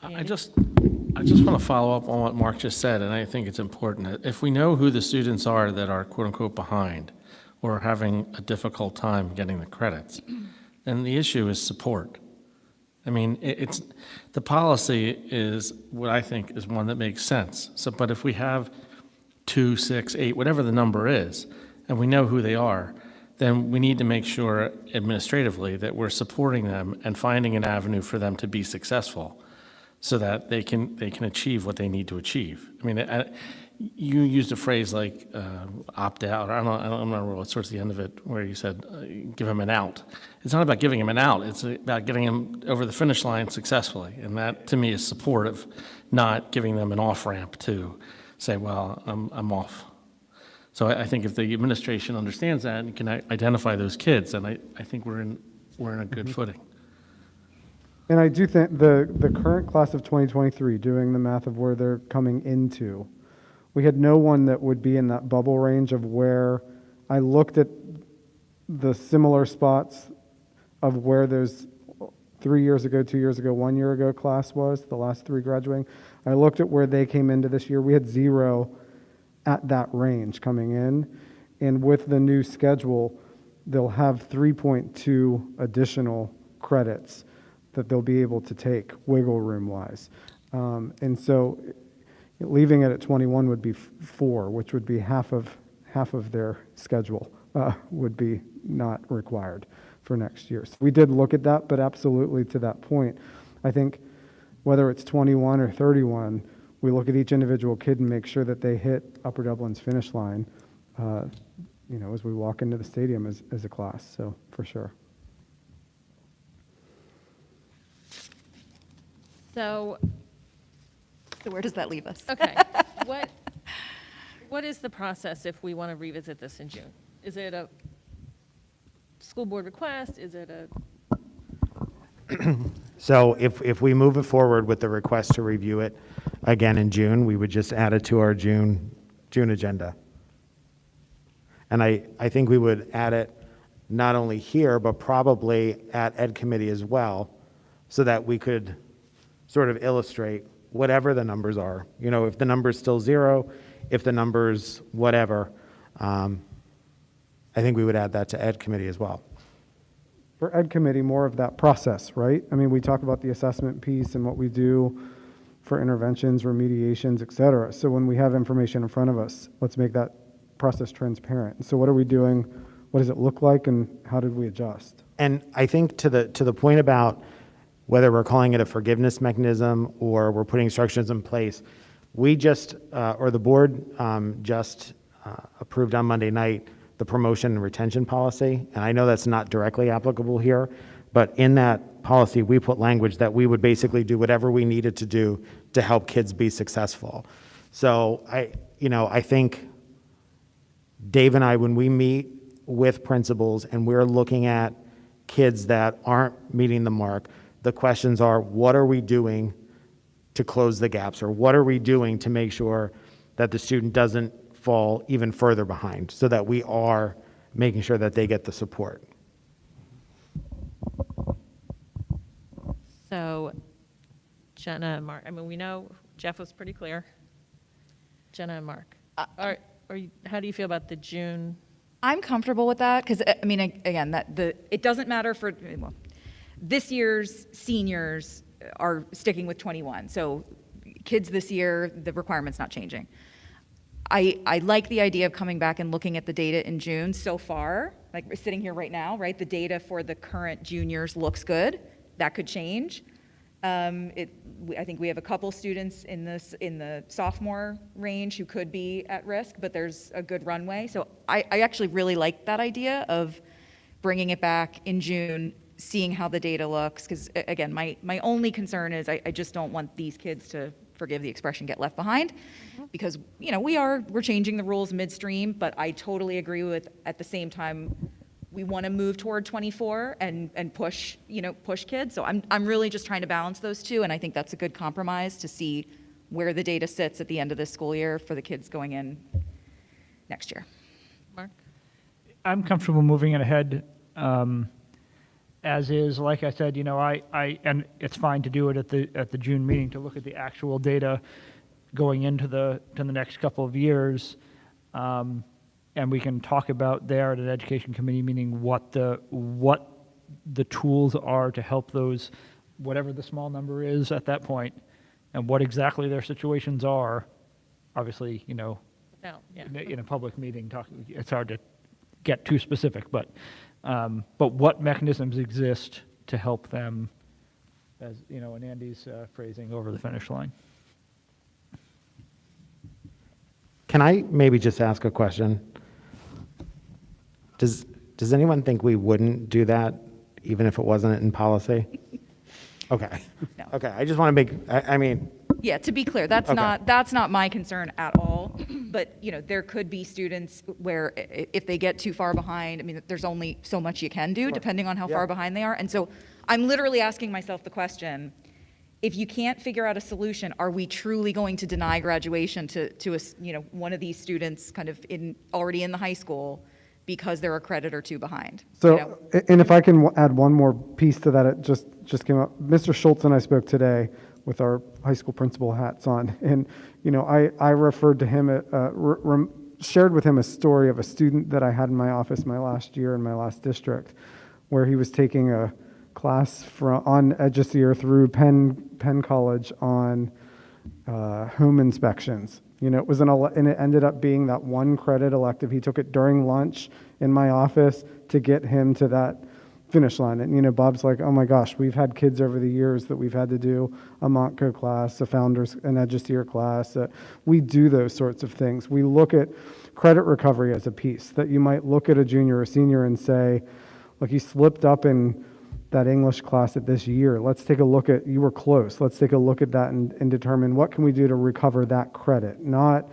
I just want to follow up on what Mark just said, and I think it's important. If we know who the students are that are quote-unquote behind or having a difficult time getting the credits, then the issue is support. I mean, the policy is what I think is one that makes sense. So, but if we have 2, 6, 8, whatever the number is, and we know who they are, then we need to make sure administratively that we're supporting them and finding an avenue for them to be successful so that they can achieve what they need to achieve. I mean, you used a phrase like opt out. I don't remember what's towards the end of it where you said give him an out. It's not about giving him an out. It's about getting him over the finish line successfully, and that to me is supportive, not giving them an off ramp to say, well, I'm off. So I think if the administration understands that and can identify those kids, then I think we're in a good footing. And I do think the current class of 2023, doing the math of where they're coming into, we had no one that would be in that bubble range of where I looked at the similar spots of where there's 3 years ago, 2 years ago, 1 year ago class was, the last three graduating. I looked at where they came into this year. We had 0 at that range coming in. And with the new schedule, they'll have 3.2 additional credits that they'll be able to take wiggle room wise. And so leaving it at 21 would be 4, which would be half of their schedule would be not required for next year. So we did look at that, but absolutely to that point, I think whether it's 21 or 31, we look at each individual kid and make sure that they hit Upper Dublin's finish line, as we walk into the stadium as a class. So for sure. So, So where does that leave us? okay, what is the process if we want to revisit this in June? Is it a school board request? Is it a, So if we move it forward with the request to review it again in June, we would just add it to our June agenda. And I think we would add it not only here, but probably at Ed Committee as well, so that we could sort of illustrate whatever the numbers are. If the number's still 0, if the number's whatever, I think we would add that to Ed Committee as well. For Ed Committee, more of that process, right? I mean, we talk about the assessment piece and what we do for interventions, remediations, et cetera. So when we have information in front of us, let's make that process transparent. So what are we doing? What does it look like, and how did we adjust? And I think to the point about whether we're calling it a forgiveness mechanism or we're putting instructions in place, we just, or the board just approved on Monday night the promotion and retention policy. And I know that's not directly applicable here, but in that policy, we put language that we would basically do whatever we needed to do to help kids be successful. So I think Dave and I, when we meet with principals and we're looking at kids that aren't meeting the mark, the questions are, what are we doing to close the gaps? Or what are we doing to make sure that the student doesn't fall even further behind, so that we are making sure that they get the support? so Jenna and Mark, I mean, we know Jeff was pretty clear. Jenna and Mark, how do you feel about the June? I'm comfortable with that because, I mean, again, it doesn't matter for, well, this year's seniors are sticking with 21. So kids this year, the requirement's not changing. I like the idea of coming back and looking at the data in June. So far, like we're sitting here right now, right? The data for the current juniors looks good. That could change. I think we have a couple students in the sophomore range who could be at risk, but there's a good runway. So I actually really like that idea of bringing it back in June, seeing how the data looks. Because again, my only concern is I just don't want these kids to, forgive the expression, get left behind, because we're changing the rules midstream. But I totally agree with, at the same time, we want to move toward 24 and push kids. So I'm really just trying to balance those two, and I think that's a good compromise to see where the data sits at the end of this school year for the kids going in next year. Mark? I'm comfortable moving it ahead as is. Like I said, and it's fine to do it at the June meeting to look at the actual data going into the next couple of years. And we can talk about there at an education committee meeting what the tools are to help those, whatever the small number is at that point, and what exactly their situations are. Obviously, No, yeah. in a public meeting, it's hard to get too specific, but what mechanisms exist to help them, as in Andy's phrasing, over the finish line. Can I maybe just ask a question? Does anyone think we wouldn't do that even if it wasn't in policy? Okay. No. Okay, I just want to make, I mean, Yeah, to be clear, that's Okay. that's not my concern at all. But, there could be students where if they get too far behind, I mean, there's only so much you can do depending on how far behind they are. And so I'm literally asking myself the question, if you can't figure out a solution, are we truly going to deny graduation to a, one of these students kind of already in the high school because they're a credit or two behind? So, and if I can add one more piece to that, it just came up. Mr. Schultz and I spoke today with our high school principal hats on, and I referred to him, shared with him a story of a student that I had in my office my last year in my last district, where he was taking a class on Edgeseer through Penn College on home inspections. It was and it ended up being that one credit elective. He took it during lunch in my office to get him to that finish line. And, Bob's like, oh my gosh, we've had kids over the years that we've had to do a Montco class, an Edgeseer class. We do those sorts of things. We look at credit recovery as a piece that you might look at a junior or senior and say, look, you slipped up in that English class at this year. Let's take a look at, you were close. Let's take a look at that and determine what can we do to recover that credit. Not,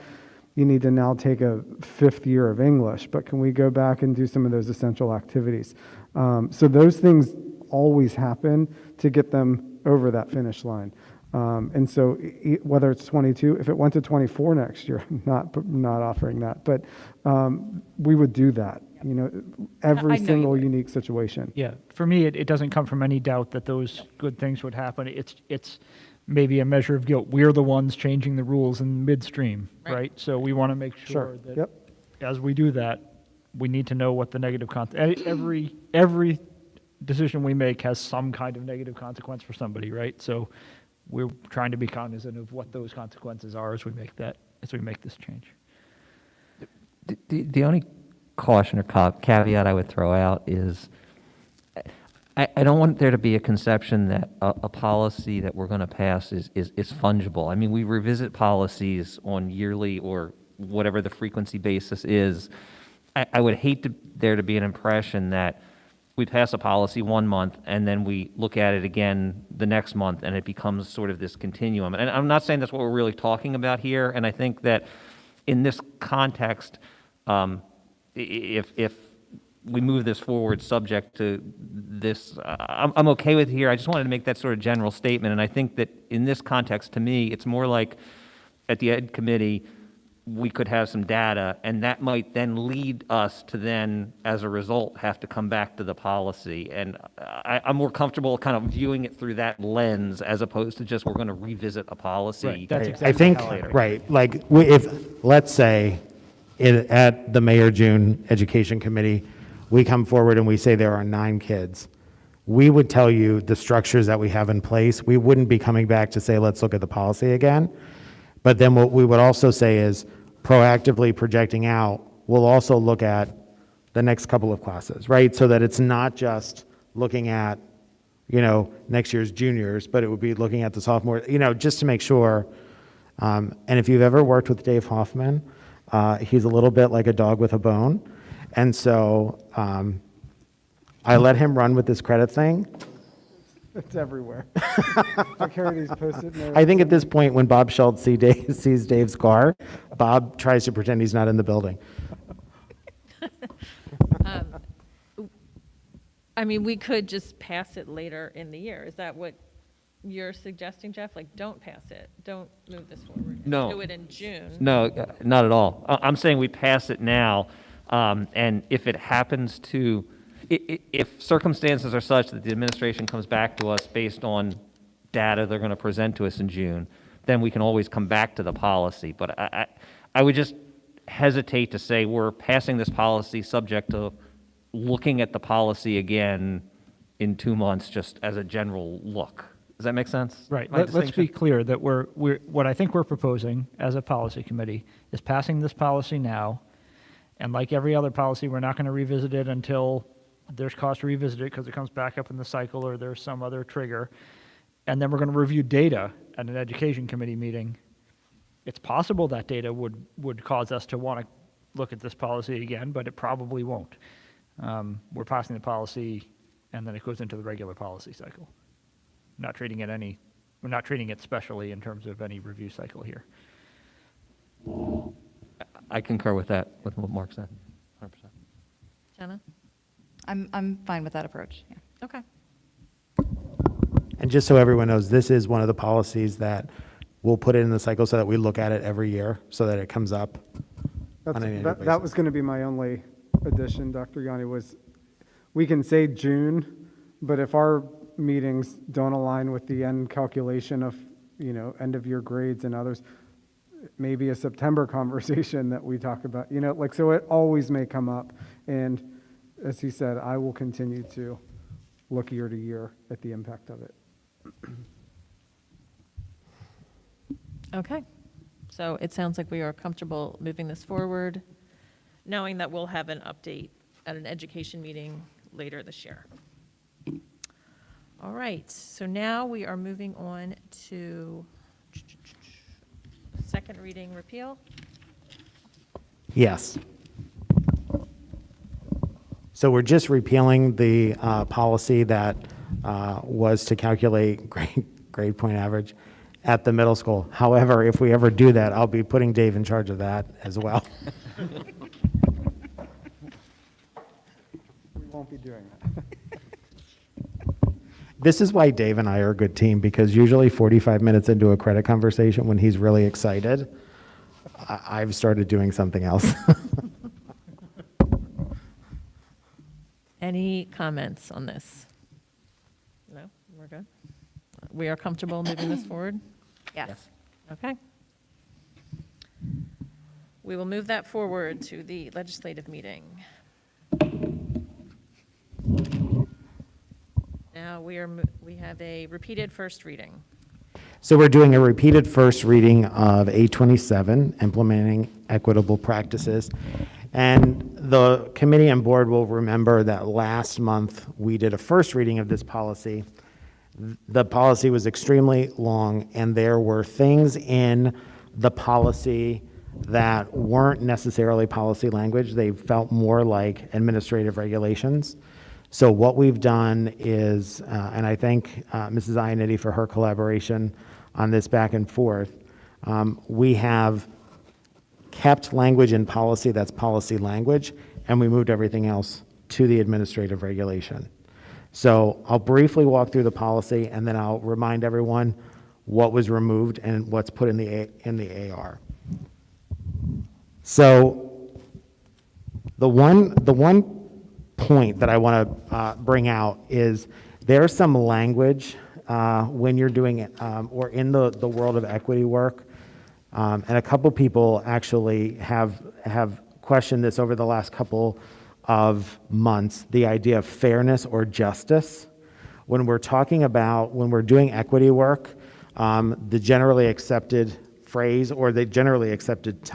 you need to now take a 5th year of English, but can we go back and do some of those essential activities? So those things always happen to get them over that finish line. And so whether it's 22, if it went to 24 next year, not offering that, but we would do that. Every I know you single would. unique situation. Yeah, for me, it doesn't come from any doubt that those good things would happen. It's maybe a measure of guilt. We're the ones changing the rules in midstream, Right. right? So we want to make sure that Yep. as we do that, we need to know what the negative every decision we make has some kind of negative consequence for somebody, right? So we're trying to be cognizant of what those consequences are as we make this change. The only caution or caveat I would throw out is I don't want there to be a conception that a policy that we're going to pass is fungible. I mean, we revisit policies on yearly or whatever the frequency basis is. I would hate there to be an impression that we pass a policy one month and then we look at it again the next month and it becomes sort of this continuum. And I'm not saying that's what we're really talking about here. And I think that in this context, if we move this forward subject to this, I'm okay with here. I just wanted to make that sort of general statement. And I think that in this context, to me, it's more like at the Ed Committee, we could have some data, and that might then lead us to then, as a result, have to come back to the policy. And I'm more comfortable kind of viewing it through that lens as opposed to just we're going to revisit a policy. Right, that's I exactly think, how I- right, like, if, let's say, at the May or June Education Committee, we come forward and we say there are 9 kids. We would tell you the structures that we have in place. We wouldn't be coming back to say, let's look at the policy again. But then what we would also say is proactively projecting out, we'll also look at the next couple of classes, right? So that it's not just looking at, next year's juniors, but it would be looking at the sophomore, just to make sure. And if you've ever worked with Dave Hoffman, he's a little bit like a dog with a bone. And so I let him run with this credit thing. It's everywhere. I carry these Post-it notes. I think at this point, when Bob Schultz sees Dave's car, Bob tries to pretend he's not in the building. I mean, we could just pass it later in the year. Is that what you're suggesting, Jeff? Like, don't pass it. Don't move this forward. No. Do it in June. No, not at all. I'm saying we pass it now, and if it happens to, if circumstances are such that the administration comes back to us based on data they're going to present to us in June, then we can always come back to the policy. But I would just hesitate to say we're passing this policy subject to looking at the policy again in 2 months just as a general look. Does that make sense? Right. My Let's be distinction? clear that we're what I think we're proposing as a policy committee is passing this policy now, and like every other policy, we're not going to revisit it until there's cause to revisit it because it comes back up in the cycle or there's some other trigger, and then we're going to review data at an education committee meeting It's possible that data would cause us to want to look at this policy again, but it probably won't. We're passing the policy, and then it goes into the regular policy cycle. We're not treating it specially in terms of any review cycle here. I concur with that, with what Mark said, 100%. Jenna? I'm fine with that approach, yeah. Okay. And just so everyone knows, this is one of the policies that we'll put in the cycle so that we look at it every year, so that it comes up on an annual basis. That was going to be my only addition, Dr. Yanni, was we can say June, but if our meetings don't align with the end calculation of, end of year grades and others, maybe a September conversation that we talk about, so it always may come up. And as he said, I will continue to look year to year at the impact of it. Okay. So it sounds like we are comfortable moving this forward, knowing that we'll have an update at an education meeting later this year. All right, so now we are moving on to second reading repeal. Yes. So we're just repealing the policy that was to calculate grade point average at the middle school. However, if we ever do that, I'll be putting Dave in charge of that as well. We won't be doing that. This is why Dave and I are a good team, because usually 45 minutes into a credit conversation, when he's really excited, I've started doing something else. Any comments on this? No, we're good? We are comfortable moving this forward? Yes. Okay. We will move that forward to the legislative meeting. Now we have a repeated first reading. So we're doing a repeated first reading of 827, implementing equitable practices. And the committee and board will remember that last month we did a first reading of this policy. The policy was extremely long, and there were things in the policy that weren't necessarily policy language. They felt more like administrative regulations. So what we've done is, and I thank Mrs. Ionetti for her collaboration on this back and forth, we have kept language in policy that's policy language, and we moved everything else to the administrative regulation. So I'll briefly walk through the policy, and then I'll remind everyone what was removed and what's put in the AR. So the one point that I want to bring out is there's some language when you're doing it or in the world of equity work, and a couple people actually have questioned this over the last couple of months, the idea of fairness or justice. When we're talking about, when we're doing equity work, the generally accepted phrase or the generally accepted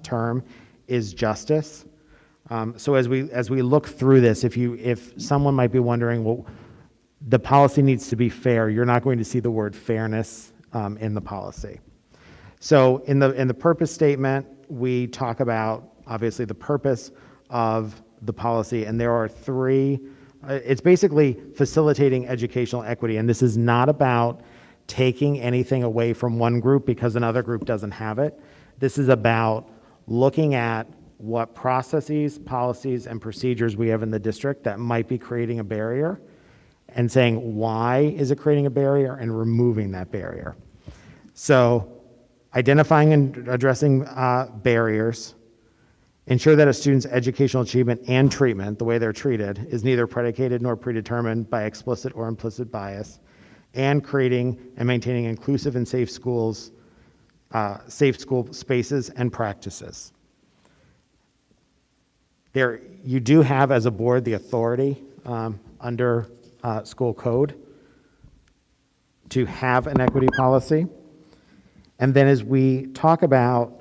term is justice. So as we look through this, if someone might be wondering, well, the policy needs to be fair, you're not going to see the word fairness in the policy. So in the purpose statement, we talk about obviously the purpose of the policy, and there are three. It's basically facilitating educational equity, and this is not about taking anything away from one group because another group doesn't have it. This is about looking at what processes, policies, and procedures we have in the district that might be creating a barrier, and saying why is it creating a barrier and removing that barrier. So identifying and addressing barriers, ensure that a student's educational achievement and treatment, the way they're treated, is neither predicated nor predetermined by explicit or implicit bias, and creating and maintaining inclusive and safe schools, safe school spaces and practices. You do have, as a board, the authority under school code to have an equity policy. And then as we talk about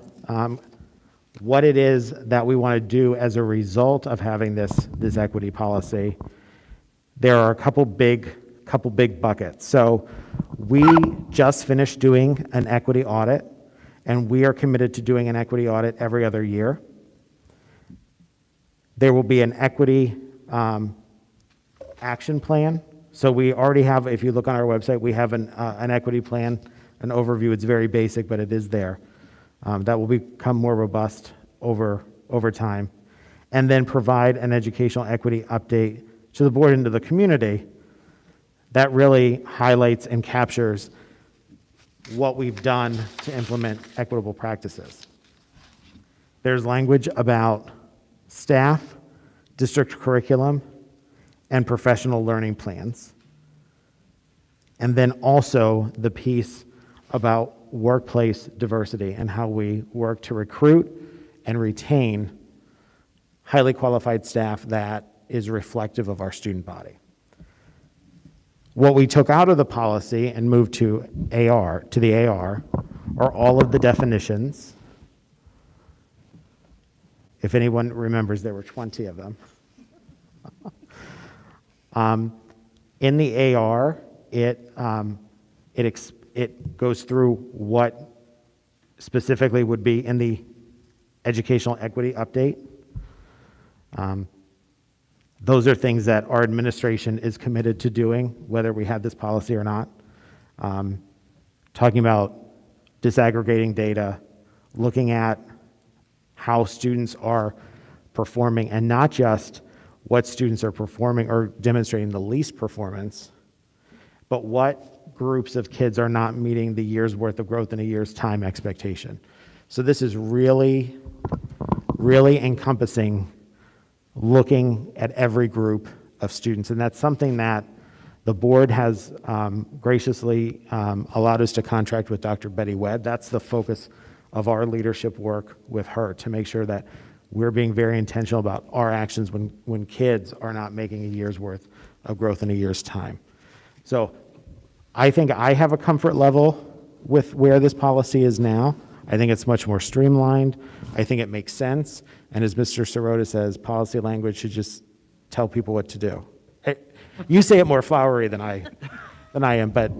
what it is that we want to do as a result of having this equity policy, there are a couple big buckets. So we just finished doing an equity audit, and we are committed to doing an equity audit every other year. There will be an equity action plan. So we already have, if you look on our website, we have an equity plan, an overview. It's very basic, but it is there. That will become more robust over time. And then provide an educational equity update to the board and to the community that really highlights and captures what we've done to implement equitable practices. There's language about staff, district curriculum, and professional learning plans. And then also the piece about workplace diversity and how we work to recruit and retain highly qualified staff that is reflective of our student body. What we took out of the policy and moved to the AR, are all of the definitions. If anyone remembers, there were 20 of them. In the AR, it goes through what specifically would be in the educational equity update. Those are things that our administration is committed to doing, whether we have this policy or not. Talking about disaggregating data, looking at how students are performing, and not just what students are performing or demonstrating the least performance, but what groups of kids are not meeting the year's worth of growth in a year's time expectation. So this is really, really encompassing looking at every group of students. And that's something that the board has graciously allowed us to contract with Dr. Betty Webb. That's the focus of our leadership work with her, to make sure that we're being very intentional about our actions when kids are not making a year's worth of growth in a year's time. So I think I have a comfort level with where this policy is now. I think it's much more streamlined. I think it makes sense. And as Mr. Sirota says, policy language should just tell people what to do. You say it more flowery than I am, but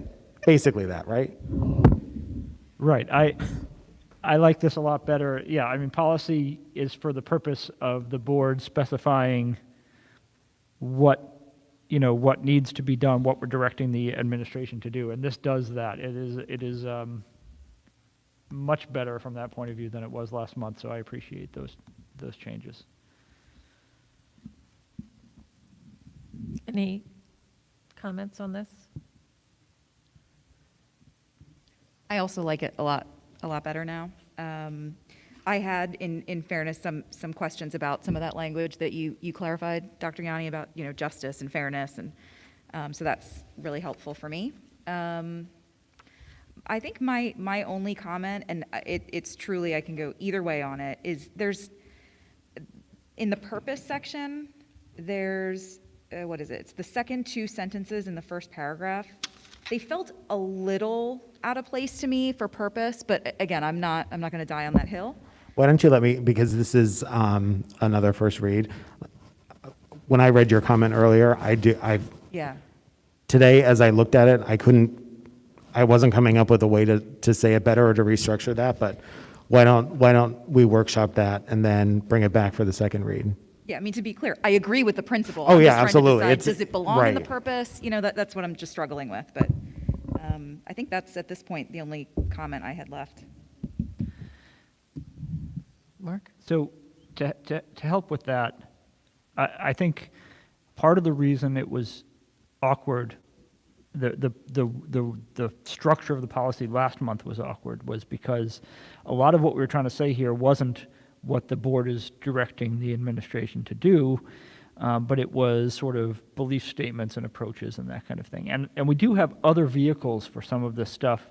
basically that, right? Right. I like this a lot better. Yeah, I mean, policy is for the purpose of the board specifying what needs to be done, what we're directing the administration to do, and this does that. It is much better from that point of view than it was last month, so I appreciate those changes. Any comments on this? I also like it a lot better now. I had, in fairness, some questions about some of that language that you clarified, Dr. Yanni, about justice and fairness, and so that's really helpful for me. I think my only comment, and it's truly, I can go either way on it, is there's, in the purpose section, there's, what is it? It's the second two sentences in the first paragraph. They felt a little out of place to me for purpose, but again, I'm not going to die on that hill. Why don't you let me, because this is another first read. When I read your comment earlier, Yeah. today as I looked at it, I wasn't coming up with a way to say it better or to restructure that, but why don't we workshop that and then bring it back for the second read? Yeah, I mean, to be clear, I agree with the principle. Oh, I'm yeah, just trying absolutely. to decide, does it belong in the right. purpose? That's what I'm just struggling with, but I think that's, at this point, the only comment I had left. Mark? So to help with that, I think part of the reason it was awkward, the structure of the policy last month was awkward, was because a lot of what we were trying to say here wasn't what the board is directing the administration to do, but it was sort of belief statements and approaches and that kind of thing. And we do have other vehicles for some of this stuff,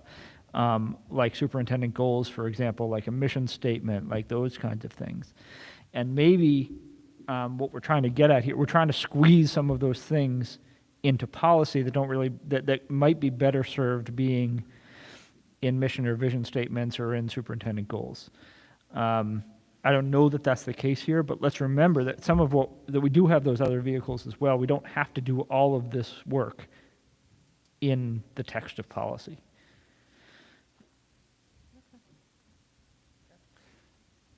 like superintendent goals, for example, like a mission statement, like those kinds of things. And maybe what we're trying to get at here, we're trying to squeeze some of those things into policy that don't really, that might be better served being in mission or vision statements or in superintendent goals. I don't know that that's the case here, but let's remember that that we do have those other vehicles as well. We don't have to do all of this work in the text of policy.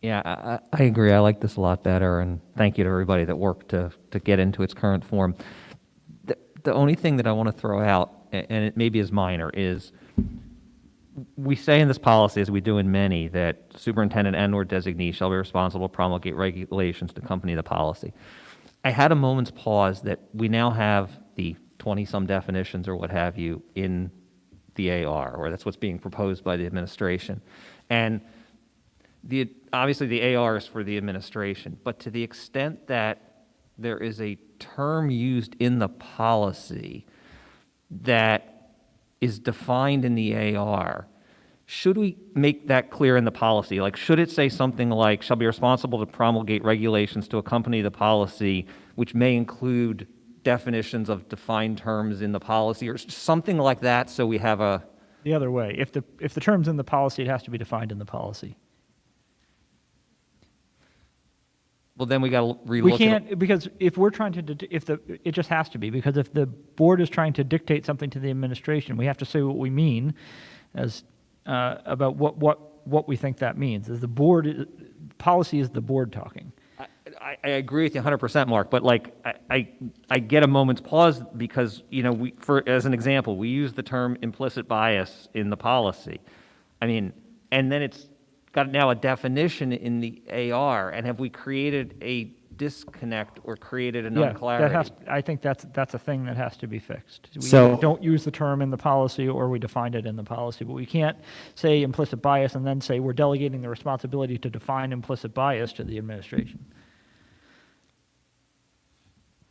Yeah, I agree. I like this a lot better, and thank you to everybody that worked to get into its current form. The only thing that I want to throw out, and it maybe is minor, is we say in this policy, as we do in many, that superintendent and/or designee shall be responsible to promulgate regulations to accompany the policy. I had a moment's pause that we now have the 20-some definitions or what have you in the AR, or that's what's being proposed by the administration. And obviously the AR is for the administration, but to the extent that there is a term used in the policy that is defined in the AR, should we make that clear in the policy? Like, should it say something like, shall be responsible to promulgate regulations to accompany the policy, which may include definitions of defined terms in the policy, or something like that, so we have a... The other way, if the term's in the policy, it has to be defined in the policy. Well, then we got to relook We at... can't, because if we're trying to, it just has to be, because if the board is trying to dictate something to the administration, we have to say what we mean as, about what we think that means. As the board, policy is the board talking. I agree with you 100%, Mark, but like, I get a moment's pause because, you know, as an example, we use the term implicit bias in the policy. I mean, and then it's got now a definition in the AR, and have we created a disconnect or created an unclarity? I think that's a thing that has to be fixed. We So- either don't use the term in the policy, or we define it in the policy, but we can't say implicit bias and then say we're delegating the responsibility to define implicit bias to the administration.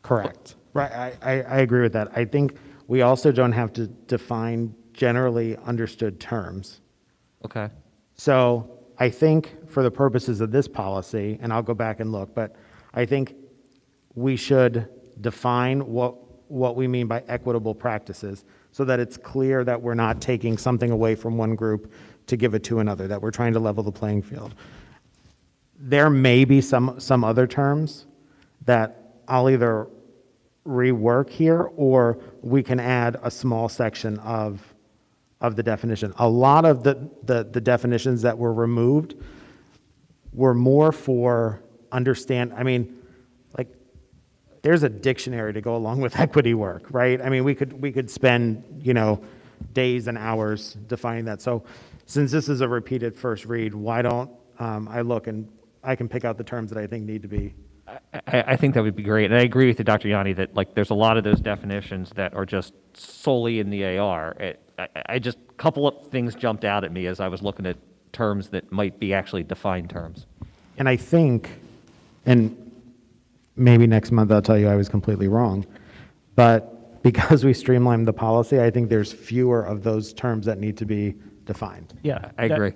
Correct. Right, I agree with that. I think we also don't have to define generally understood terms. Okay. So I think for the purposes of this policy, and I'll go back and look, but I think we should define what we mean by equitable practices so that it's clear that we're not taking something away from one group to give it to another, that we're trying to level the playing field. There may be some other terms that I'll either rework here, or we can add a small section of the definition. A lot of the definitions that were removed were more for I mean, like, there's a dictionary to go along with equity work, right? I mean, we could spend, you know, days and hours defining that. So since this is a repeated first read, why don't I look and I can pick out the terms that I think need to be. I think that would be great, and I agree with you, Dr. Yanni, that like there's a lot of those definitions that are just solely in the AR. I just, a couple of things jumped out at me as I was looking at terms that might be actually defined terms. And I think, and maybe next month I'll tell you I was completely wrong, but because we streamlined the policy, I think there's fewer of those terms that need to be defined. Yeah, I agree.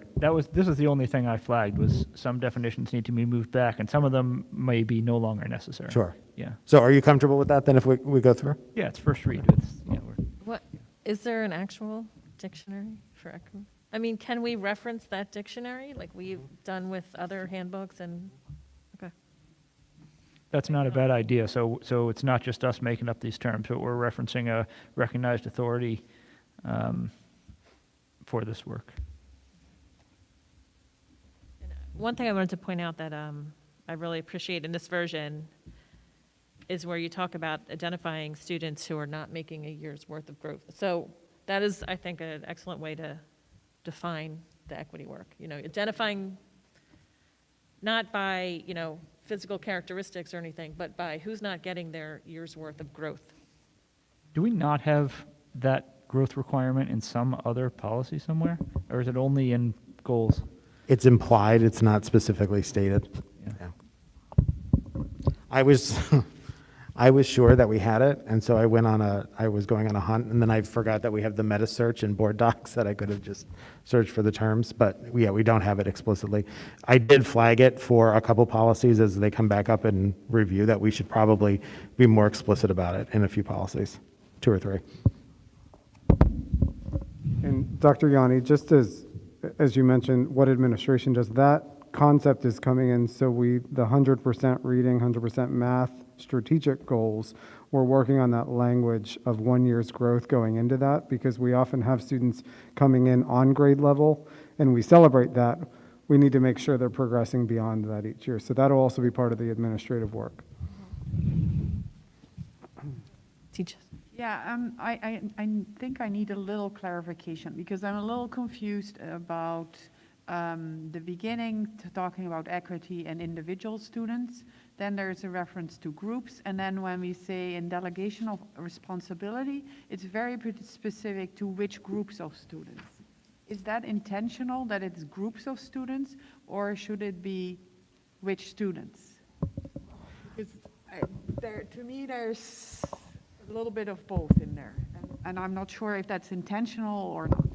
This is the only thing I flagged, was some definitions need to be moved back, and some of them may be no longer necessary. Sure. Yeah. So are you comfortable with that then if we go through? Yeah, it's first read. What, is there an actual dictionary for equity? I mean, can we reference that dictionary like we've done with other handbooks and, okay. That's not a bad idea. So it's not just us making up these terms, but we're referencing a recognized authority for this work. One thing I wanted to point out that I really appreciate in this version is where you talk about identifying students who are not making a year's worth of growth. So that is, I think, an excellent way to define the equity work. You know, identifying not by, you know, physical characteristics or anything, but by who's not getting their year's worth of growth. Do we not have that growth requirement in some other policy somewhere? Or is it only in goals? It's implied, it's not specifically stated. Yeah. Yeah. I was sure that we had it, and so I was going on a hunt, and then I forgot that we have the meta search in board docs that I could have just searched for the terms, but yeah, we don't have it explicitly. I did flag it for a couple policies as they come back up in review that we should probably be more explicit about it in a few policies, 2 or 3. And Dr. Yanni, just as you mentioned, what administration does, that concept is coming in, so the 100% reading, 100% math strategic goals, we're working on that language of 1 year's growth going into that, because we often have students coming in on grade level, and we celebrate that, we need to make sure they're progressing beyond that each year. So that'll also be part of the administrative work. Teach. Yeah, I think I need a little clarification because I'm a little confused about the beginning to talking about equity and individual students. Then there's a reference to groups. And then when we say in delegation of responsibility, it's very specific to which groups of students. Is that intentional that it's groups of students, or should it be which students? Because to me, there's a little bit of both in there. And I'm not sure if that's intentional or not.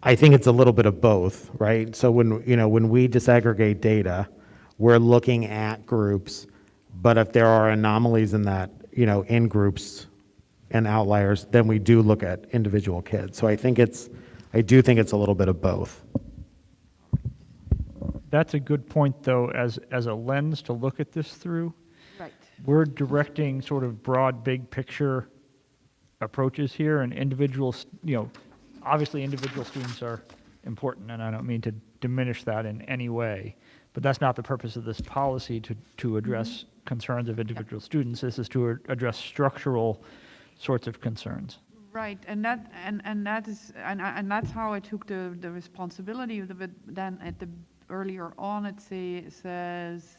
I think it's a little bit of both, right? So when we disaggregate data, we're looking at groups, but if there are anomalies in that, in groups and outliers, then we do look at individual kids. So I do think it's a little bit of both. That's a good point, though, as a lens to look at this through. Right. We're directing sort of broad, big picture approaches here, and individuals, obviously individual students are important, and I don't mean to diminish that in any way, but that's not the purpose of this policy to address concerns of individual students. This is to address structural sorts of concerns. Right, and that's how I took the responsibility of it. Then earlier on it says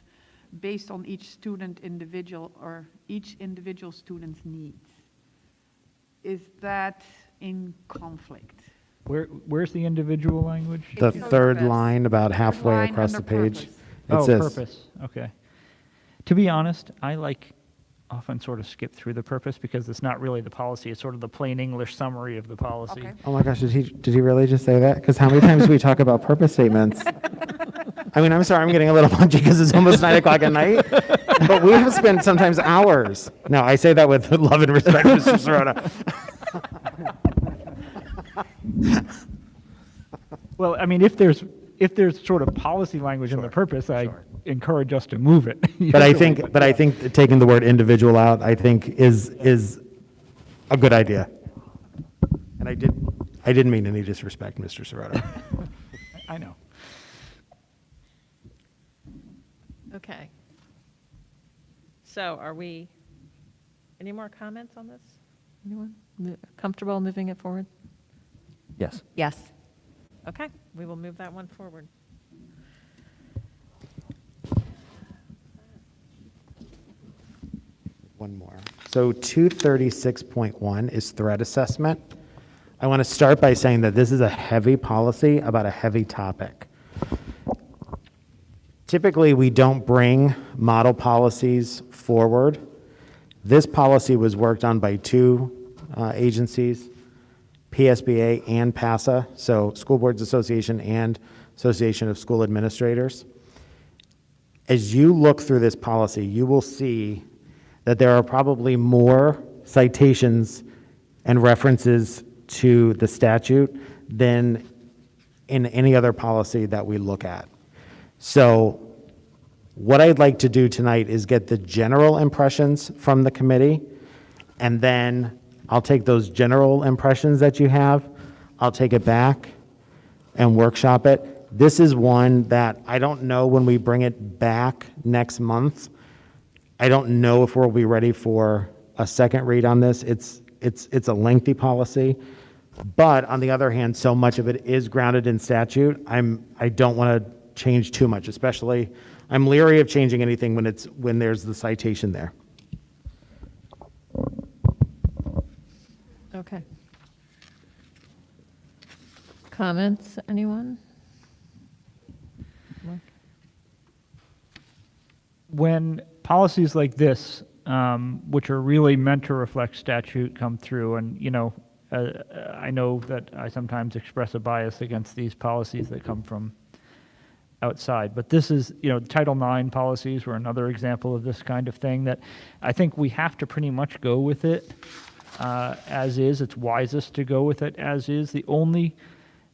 based on each student individual or each individual student's needs. Is that in conflict? Where's the individual language? The It's third purpose. line about halfway line across the under page. purpose. It says, Purpose, okay. To be honest, I often sort of skip through the purpose because it's not really the policy, it's sort of the plain English summary of the policy. Okay. oh my gosh, did he really just say that? Because how many times do we talk about purpose statements? I mean, I'm sorry, I'm getting a little punchy because it's almost 9 o'clock at night, but we have spent sometimes hours. No, I say that with love and respect, Mr. Serrano. Well, I mean, if there's sort of policy language in the purpose, I encourage us to move it. But I think taking the word individual out, I think is a good idea. And I didn't mean any disrespect, Mr. Serrano. I know. Okay. So any more comments on this? Anyone comfortable moving it forward? Yes. Yes. Okay, we will move that one forward. One more. So 236.1 is threat assessment. I want to start by saying that this is a heavy policy about a heavy topic. Typically, we don't bring model policies forward. This policy was worked on by two agencies, PSBA and PASA, so School Boards Association and Association of School Administrators. As you look through this policy, you will see that there are probably more citations and references to the statute than in any other policy that we look at. So what I'd like to do tonight is get the general impressions from the committee, and then I'll take those general impressions that you have, I'll take it back and workshop it. This is one that I don't know when we bring it back next month. I don't know if we'll be ready for a second read on this. It's a lengthy policy, but on the other hand, so much of it is grounded in statute. I don't want to change too much, especially, I'm leery of changing anything when there's the citation there. Okay. Comments, anyone? Mark? When policies like this, which are really meant to reflect statute, come through, and I know that I sometimes express a bias against these policies that come from outside, but this is, Title IX policies were another example of this kind of thing that I think we have to pretty much go with it as is. It's wisest to go with it as is. The only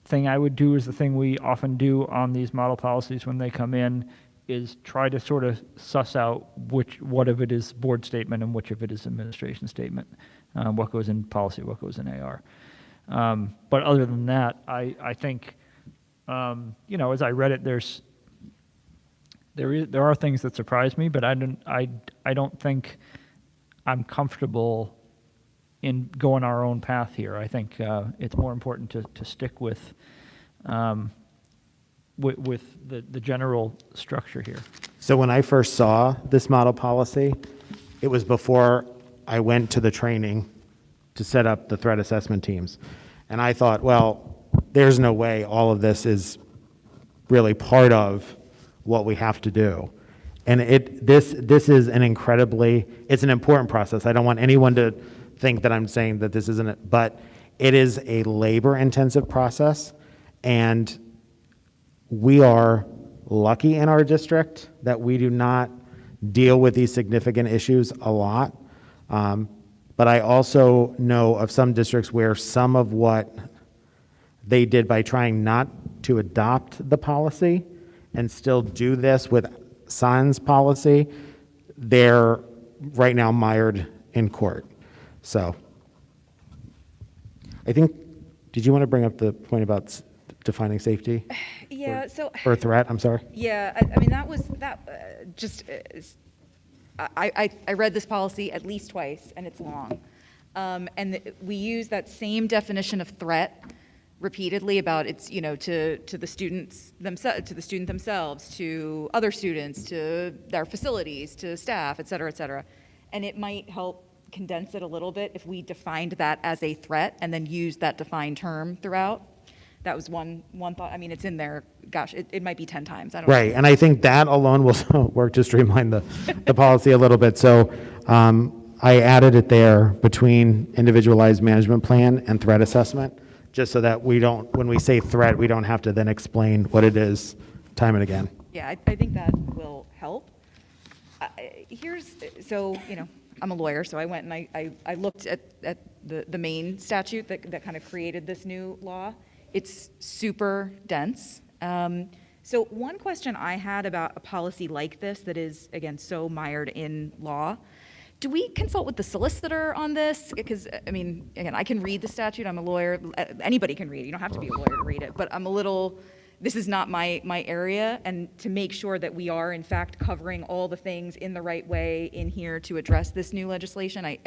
thing I would do is the thing we often do on these model policies when they come in, is try to sort of suss out what of it is board statement and which of it is administration statement, what goes in policy, what goes in AR. But other than that, I think as I read it, there are things that surprise me, but I don't think I'm comfortable in going our own path here. I think it's more important to stick with the general structure here. So when I first saw this model policy, it was before I went to the training to set up the threat assessment teams. And I thought, well, there's no way all of this is really part of what we have to do. And this is an it's an important process. I don't want anyone to think that I'm saying that this isn't it, but it is a labor-intensive process, and we are lucky in our district that we do not deal with these significant issues a lot. But I also know of some districts where some of what they did by trying not to adopt the policy and still do this with sans policy, they're right now mired in court. So I think, did you want to bring up the point about defining safety? Yeah, so, Or threat, I'm sorry? yeah, I mean, I read this policy at least twice, and it's long. We use that same definition of threat repeatedly about it's, to the students themselves, to the student themselves, to other students, to their facilities, to staff, et cetera, et cetera. And it might help condense it a little bit if we defined that as a threat and then used that defined term throughout. That was one thought. I mean, it's in there, gosh, it might be 10 times. I don't know. Right, and I think that alone will work to streamline the policy a little bit. So I added it there between individualized management plan and threat assessment, just so that we don't, when we say threat, we don't have to then explain what it is time and again. Yeah, I think that will help. I'm a lawyer, so I went and I looked at the main statute that kind of created this new law. It's super dense. So one question I had about a policy like this that is, again, so mired in law, do we consult with the solicitor on this? Because, I mean, again, I can read the statute. I'm a lawyer. Anybody can read it. You don't have to be a lawyer to read it. But this is not my area. And to make sure that we are, in fact, covering all the things in the right way in here to address this new legislation,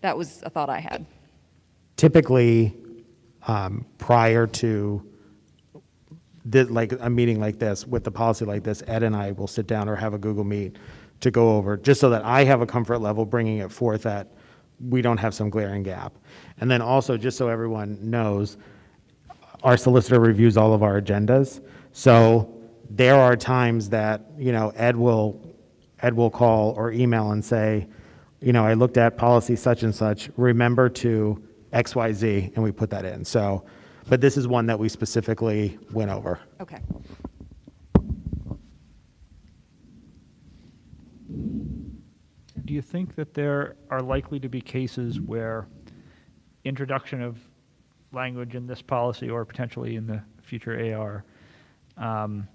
that was a thought I had. Typically, prior to like a meeting like this, with the policy like this, Ed and I will sit down or have a Google Meet to go over, just so that I have a comfort level bringing it forth that we don't have some glaring gap. And then also, just so everyone knows, our solicitor reviews all of our agendas. So there are times that, Ed will call or email and say, I looked at policy such and such, remember to XYZ, and we put that in. So, but this is one that we specifically went over. Okay. Do you think that there are likely to be cases where introduction of language in this policy or potentially in the future AR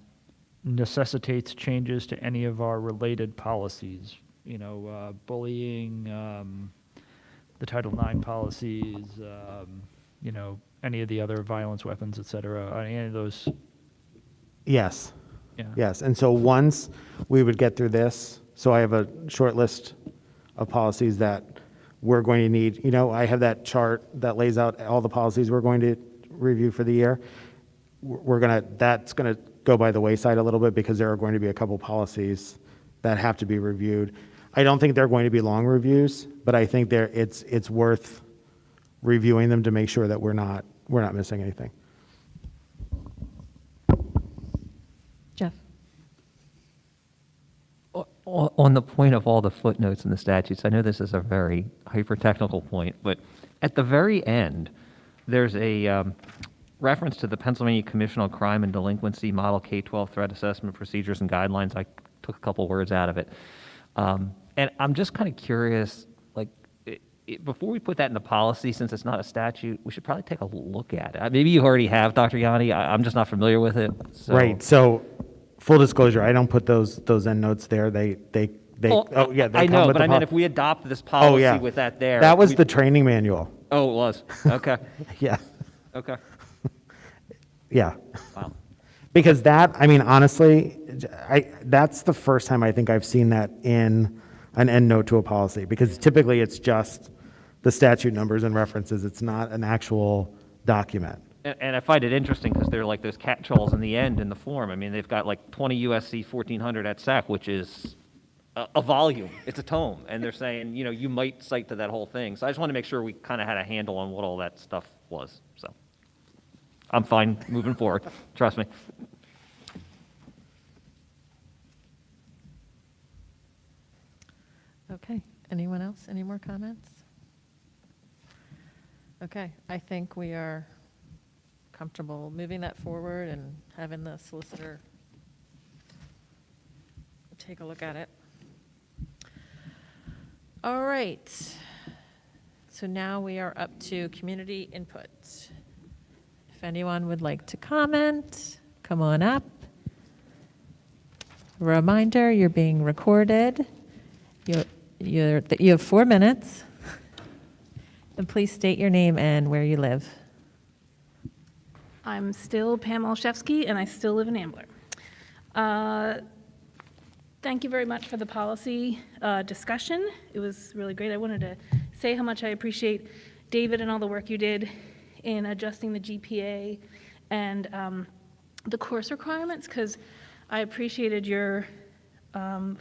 necessitates changes to any of our related policies? Bullying, the Title IX policies, any of the other violence weapons, et cetera, any of those? Yes. Yeah. Yes. And so once we would get through this, so I have a short list of policies that we're going to need. I have that chart that lays out all the policies we're going to review for the year. That's going to go by the wayside a little bit because there are going to be a couple policies that have to be reviewed. I don't think they're going to be long reviews, but I think it's worth reviewing them to make sure that we're not missing anything. Jeff? On the point of all the footnotes in the statutes, I know this is a very hyper-technical point, but at the very end, there's a reference to the Pennsylvania Commission on Crime and Delinquency Model K-12 Threat Assessment Procedures and Guidelines. I took a couple words out of it. And I'm just kind of curious, before we put that into policy, since it's not a statute, we should probably take a look at it. Maybe you already have, Dr. Yanni. I'm just not familiar with it. So. Right. So, full disclosure, I don't put those end notes there. They I come know, with but the I meant if we adopt this policy with that there. That was the training manual. Oh, it was. Okay. Yeah. Okay. Yeah. Wow. Because that, I mean, honestly, that's the first time I think I've seen that in an endnote to a policy, because typically it's just the statute numbers and references. It's not an actual document. And I find it interesting because they're like those catch-alls in the end in the form. I mean, they've got like 20 USC 1400 at SAC, which is a volume. It's a tome. And they're saying, you know, you might cite to that whole thing. So I just want to make sure we kind of had a handle on what all that stuff was. So I'm fine moving forward. Trust me. Okay, anyone else? Any more comments? Okay, I think we are comfortable moving that forward and having the solicitor take a look at it. All right, so now we are up to community input. If anyone would like to comment, come on up. Reminder, you're being recorded. You have 4 minutes. And please state your name and where you live. I'm still Pam Olszewski, and I still live in Ambler. Thank you very much for the policy discussion. It was really great. I wanted to say how much I appreciate David and all the work you did in adjusting the GPA and the course requirements, because I appreciated your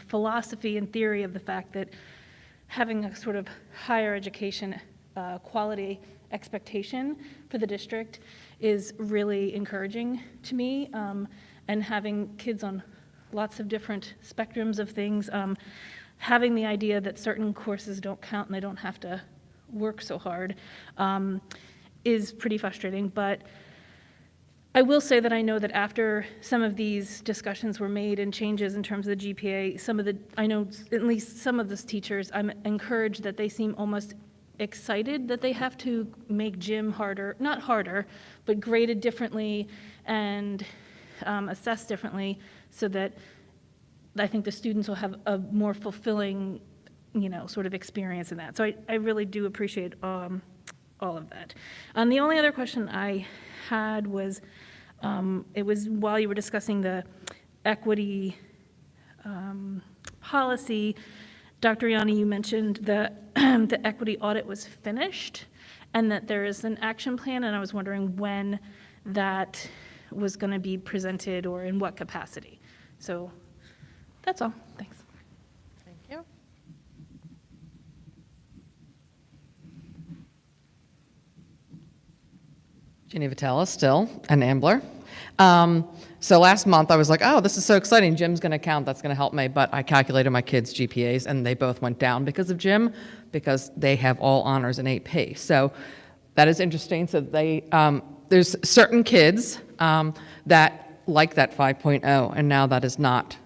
philosophy and theory of the fact that having a sort of higher education quality expectation for the district is really encouraging to me, and having kids on lots of different spectrums of things, having the idea that certain courses don't count and they don't have to work so hard is pretty frustrating. But I will say that I know that after some of these discussions were made and changes in terms of the GPA, I know at least some of those teachers, I'm encouraged that they seem almost excited that they have to make gym harder, not harder, but graded differently and assessed differently, so that I think the students will have a more fulfilling, sort of experience in that. So I really do appreciate all of that. The only other question I had was, it was while you were discussing the equity policy, Dr. Yanni, you mentioned that the equity audit was finished and that there is an action plan, and I was wondering when that was going to be presented or in what capacity. So that's all. Thanks. Thank you. Ginny Vitella, still an Ambler. So last month I was like, oh, this is so exciting. Gym's going to count. That's going to help me. But I calculated my kids' GPAs, and they both went down because of gym, because they have all honors in AP. So that is interesting. So there's certain kids that like that 5.0, and now that is not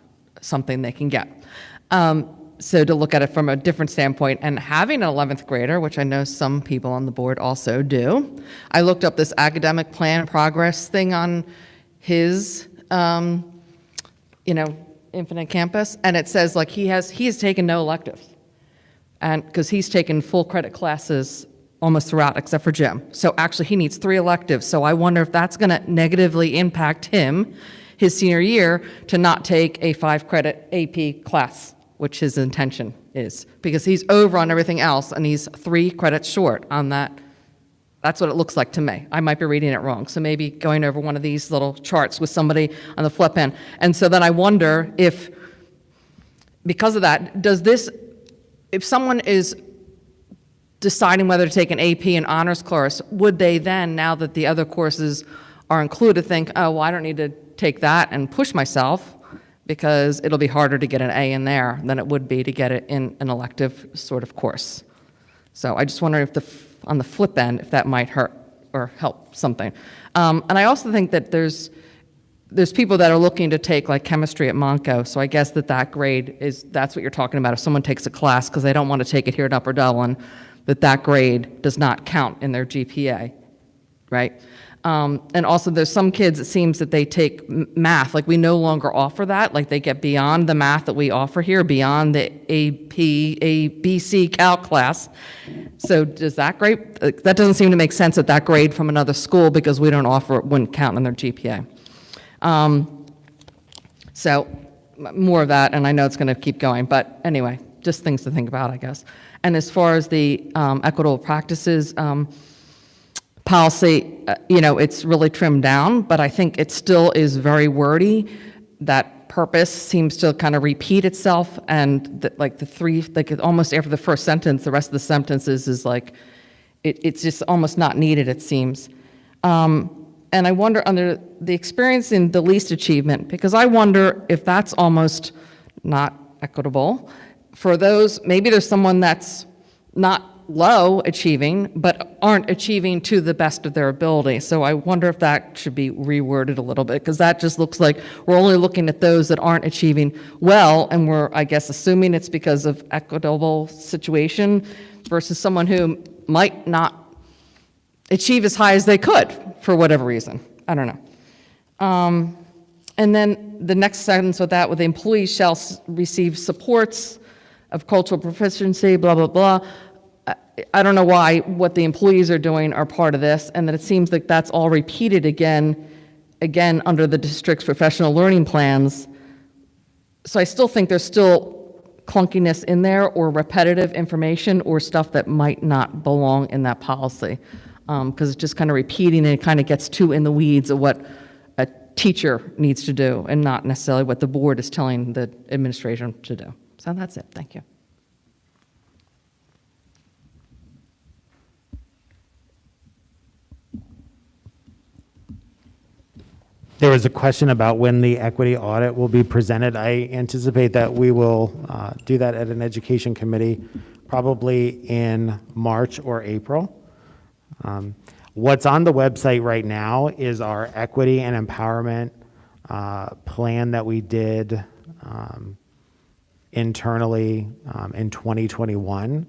something they can get. So to look at it from a different standpoint, and having an 11th grader, which I know some people on the board also do, I looked up this academic plan progress thing on his, Infinite Campus, and it says like he has taken no electives, and because he's taken full credit classes almost throughout except for gym. So actually he needs 3 electives. So I wonder if that's going to negatively impact him his senior year to not take a 5-credit AP class, which his intention is, because he's over on everything else and he's 3 credits short on that. That's what it looks like to me. I might be reading it wrong. So maybe going over one of these little charts with somebody on the flip end. And so then I wonder if, because of that, if someone is deciding whether to take an AP and honors course, would they then, now that the other courses are included, think, oh, well, I don't need to take that and push myself, because it'll be harder to get an A in there than it would be to get it in an elective sort of course. So I just wonder if on the flip end, if that might hurt or help something. And I also think that there's people that are looking to take like chemistry at Monco, so I guess that grade that's what you're talking about. If someone takes a class because they don't want to take it here at Upper Dublin, that grade does not count in their GPA, right? And also there's some kids, it seems that they take math, like we no longer offer that, like they get beyond the math that we offer here, beyond the ABC Calc class. So does that grade, that doesn't seem to make sense that grade from another school, because we don't offer it, wouldn't count in their GPA. So more of that, and I know it's going to keep going, but anyway, just things to think about, I guess. And as far as the equitable practices policy, it's really trimmed down, but I think it still is very wordy. That purpose seems to kind of repeat itself, and almost after the first sentence, the rest of the sentences is like, it's just almost not needed, it seems. And I wonder, under the experience in the least achievement, because I wonder if that's almost not equitable. For those, maybe there's someone that's not low achieving, but aren't achieving to the best of their ability. So I wonder if that should be reworded a little bit, because that just looks like we're only looking at those that aren't achieving well, and we're, I guess, assuming it's because of equitable situation versus someone who might not achieve as high as they could for whatever reason. I don't know. And then the next sentence with that, with the employees shall receive supports of cultural proficiency, blah, blah, blah. I don't know why what the employees are doing are part of this, and that it seems like that's all repeated again under the district's professional learning plans. So I still think there's still clunkiness in there, or repetitive information, or stuff that might not belong in that policy. Because it's just kind of repeating, and it kind of gets too in the weeds of what a teacher needs to do, and not necessarily what the board is telling the administration to do. So that's it. Thank you. There was a question about when the equity audit will be presented. I anticipate that we will do that at an education committee, probably in March or April. What's on the website right now is our equity and empowerment plan that we did internally in 2021.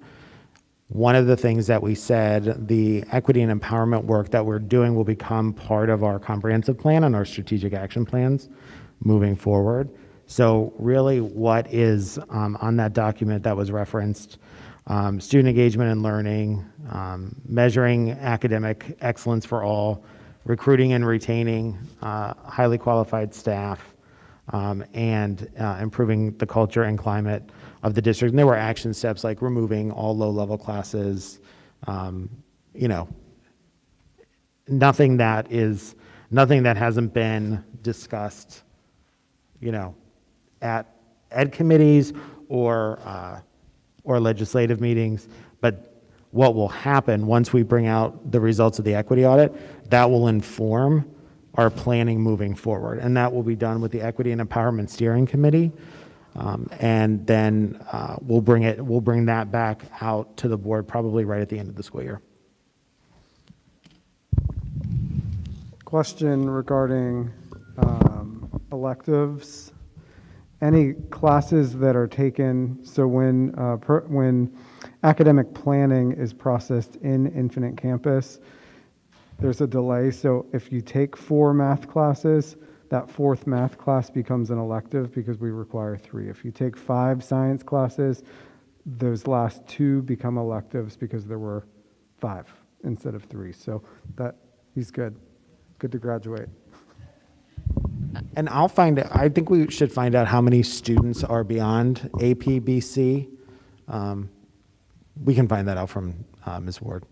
One of the things that we said, the equity and empowerment work that we're doing will become part of our comprehensive plan and our strategic action plans moving forward. So really what is on that document that was referenced, student engagement and learning, measuring academic excellence for all, recruiting and retaining highly qualified staff, and improving the culture and climate of the district. And there were action steps like removing all low-level classes, nothing that hasn't been discussed, at ed committees or legislative meetings. But what will happen once we bring out the results of the equity audit, that will inform our planning moving forward. And that will be done with the Equity and Empowerment Steering Committee. And then we'll bring that back out to the board probably right at the end of the school year. Question regarding electives. Any classes that are taken, so when academic planning is processed in Infinite Campus, there's a delay. So if you take 4 math classes, that 4th math class becomes an elective because we require 3. If you take 5 science classes, those last 2 become electives because there were 5 instead of 3. So that he's good to graduate. And I think we should find out how many students are beyond APBC. We can find that out from Ms. Ward.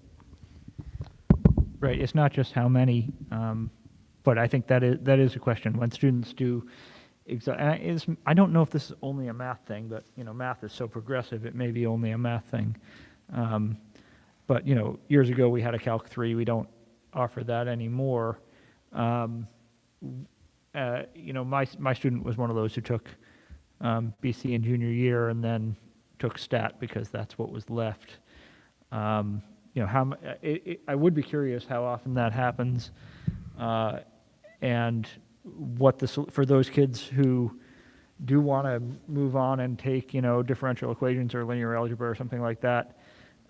Right, it's not just how many, but I think that is a question. When students do, I don't know if this is only a math thing, but math is so progressive, it may be only a math thing. But years ago we had a Calc 3, we don't offer that anymore. My student was one of those who took BC in junior year and then took stat because that's what was left. I would be curious how often that happens, and what for those kids who do want to move on and take differential equations or linear algebra or something like that,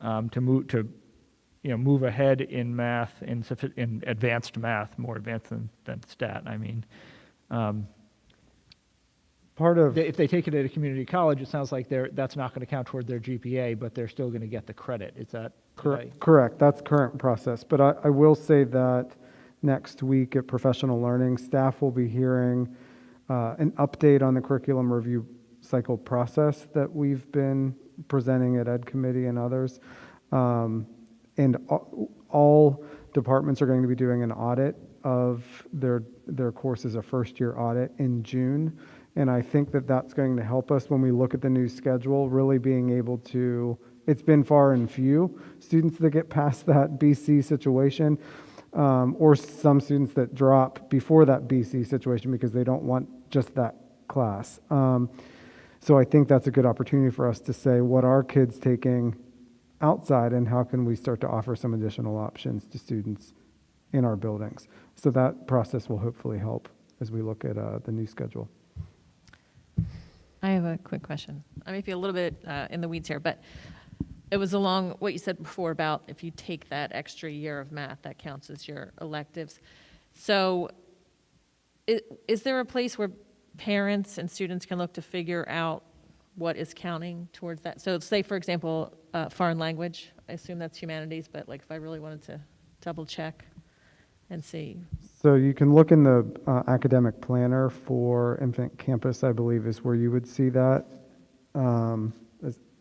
to move ahead in math, in advanced math, more advanced than stat. I mean, if they take it at a community college, it sounds like that's not going to count toward their GPA, but they're still going to get the credit. Is that Correct. That's current process. But I will say that next week at Professional Learning. Staff will be hearing an update on the curriculum review cycle process that we've been presenting at Ed Committee and others. And all departments are going to be doing an audit of their courses, a first-year audit in June. And I think that that's going to help us when we look at the new schedule, really being able to, it's been far and few students that get past that BC situation, or some students that drop before that BC situation because they don't want just that class. So I think that's a good opportunity for us to say, what are kids taking outside and how can we start to offer some additional options to students in our buildings? So that process will hopefully help as we look at the new schedule. I have a quick question. I may be a little bit in the weeds here, but it was along what you said before about if you take that extra year of math, that counts as your electives. So is there a place where parents and students can look to figure out what is counting towards that? So say, for example, foreign language, I assume that's humanities, but like if I really wanted to double check and see. So you can look in the academic planner for Infinite Campus, I believe is where you would see that. In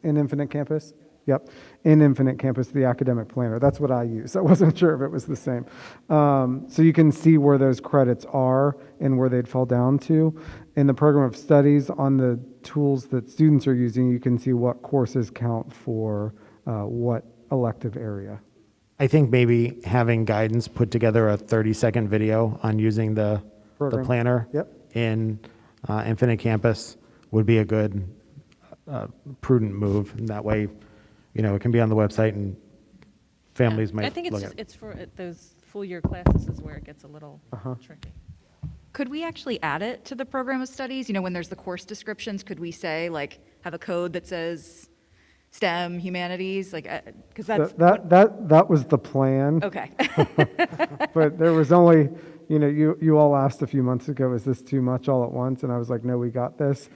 Infinite Campus? Yep, in Infinite Campus, the academic planner. That's what I use. I wasn't sure if it was the same. So you can see where those credits are and where they'd fall down to. In the program of studies, on the tools that students are using, you can see what courses count for what elective area. I think maybe having guidance put together a 30-second video on using the Program. planner Yep. in Infinite Campus would be a good, prudent move. And that way, you know, it can be on the website and families might I think look at it. it's for those full year classes is where it gets a little tricky. Could we actually add it to the program of studies? You know, when there's the course descriptions, could we say, like, have a code that says STEM, humanities, like, because that's That was the plan. okay. But there was only, you know, you all asked a few months ago, is this too much all at once? And I was like, no, we got this.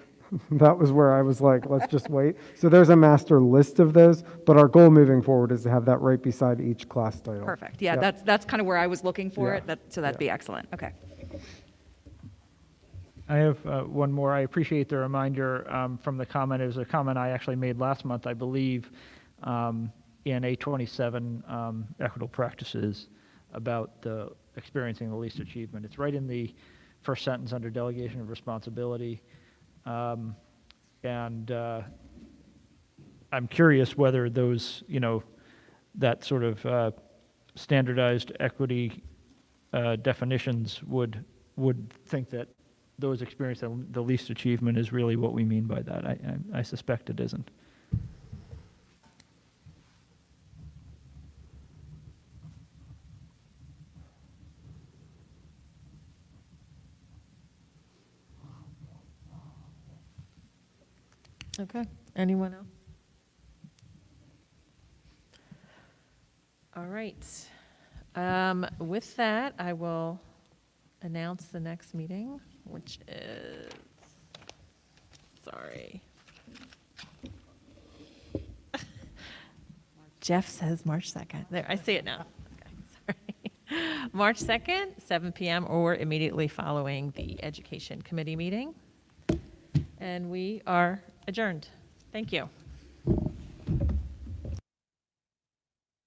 That was where I was like, let's just wait. So there's a master list of those, but our goal moving forward is to have that right beside each class title. Perfect. Yeah, Yep. that's kind of where I was looking for Yeah. it. So that'd be excellent. Okay. I have one more. I appreciate the reminder from the comment. It was a comment I actually made last month, I believe, in A27 Equitable Practices about the experiencing the least achievement. It's right in the first sentence under delegation of responsibility. And I'm curious whether those, you know, that sort of standardized equity definitions would think that those experiencing the least achievement is really what we mean by that. I suspect it isn't. Okay, anyone else? All right. With that, I will announce the next meeting, which is, sorry. Jeff says March 2nd. There, I see it now. Okay, sorry. March 2nd, 7 p.m. or immediately following the Education Committee meeting. And we are adjourned. Thank you.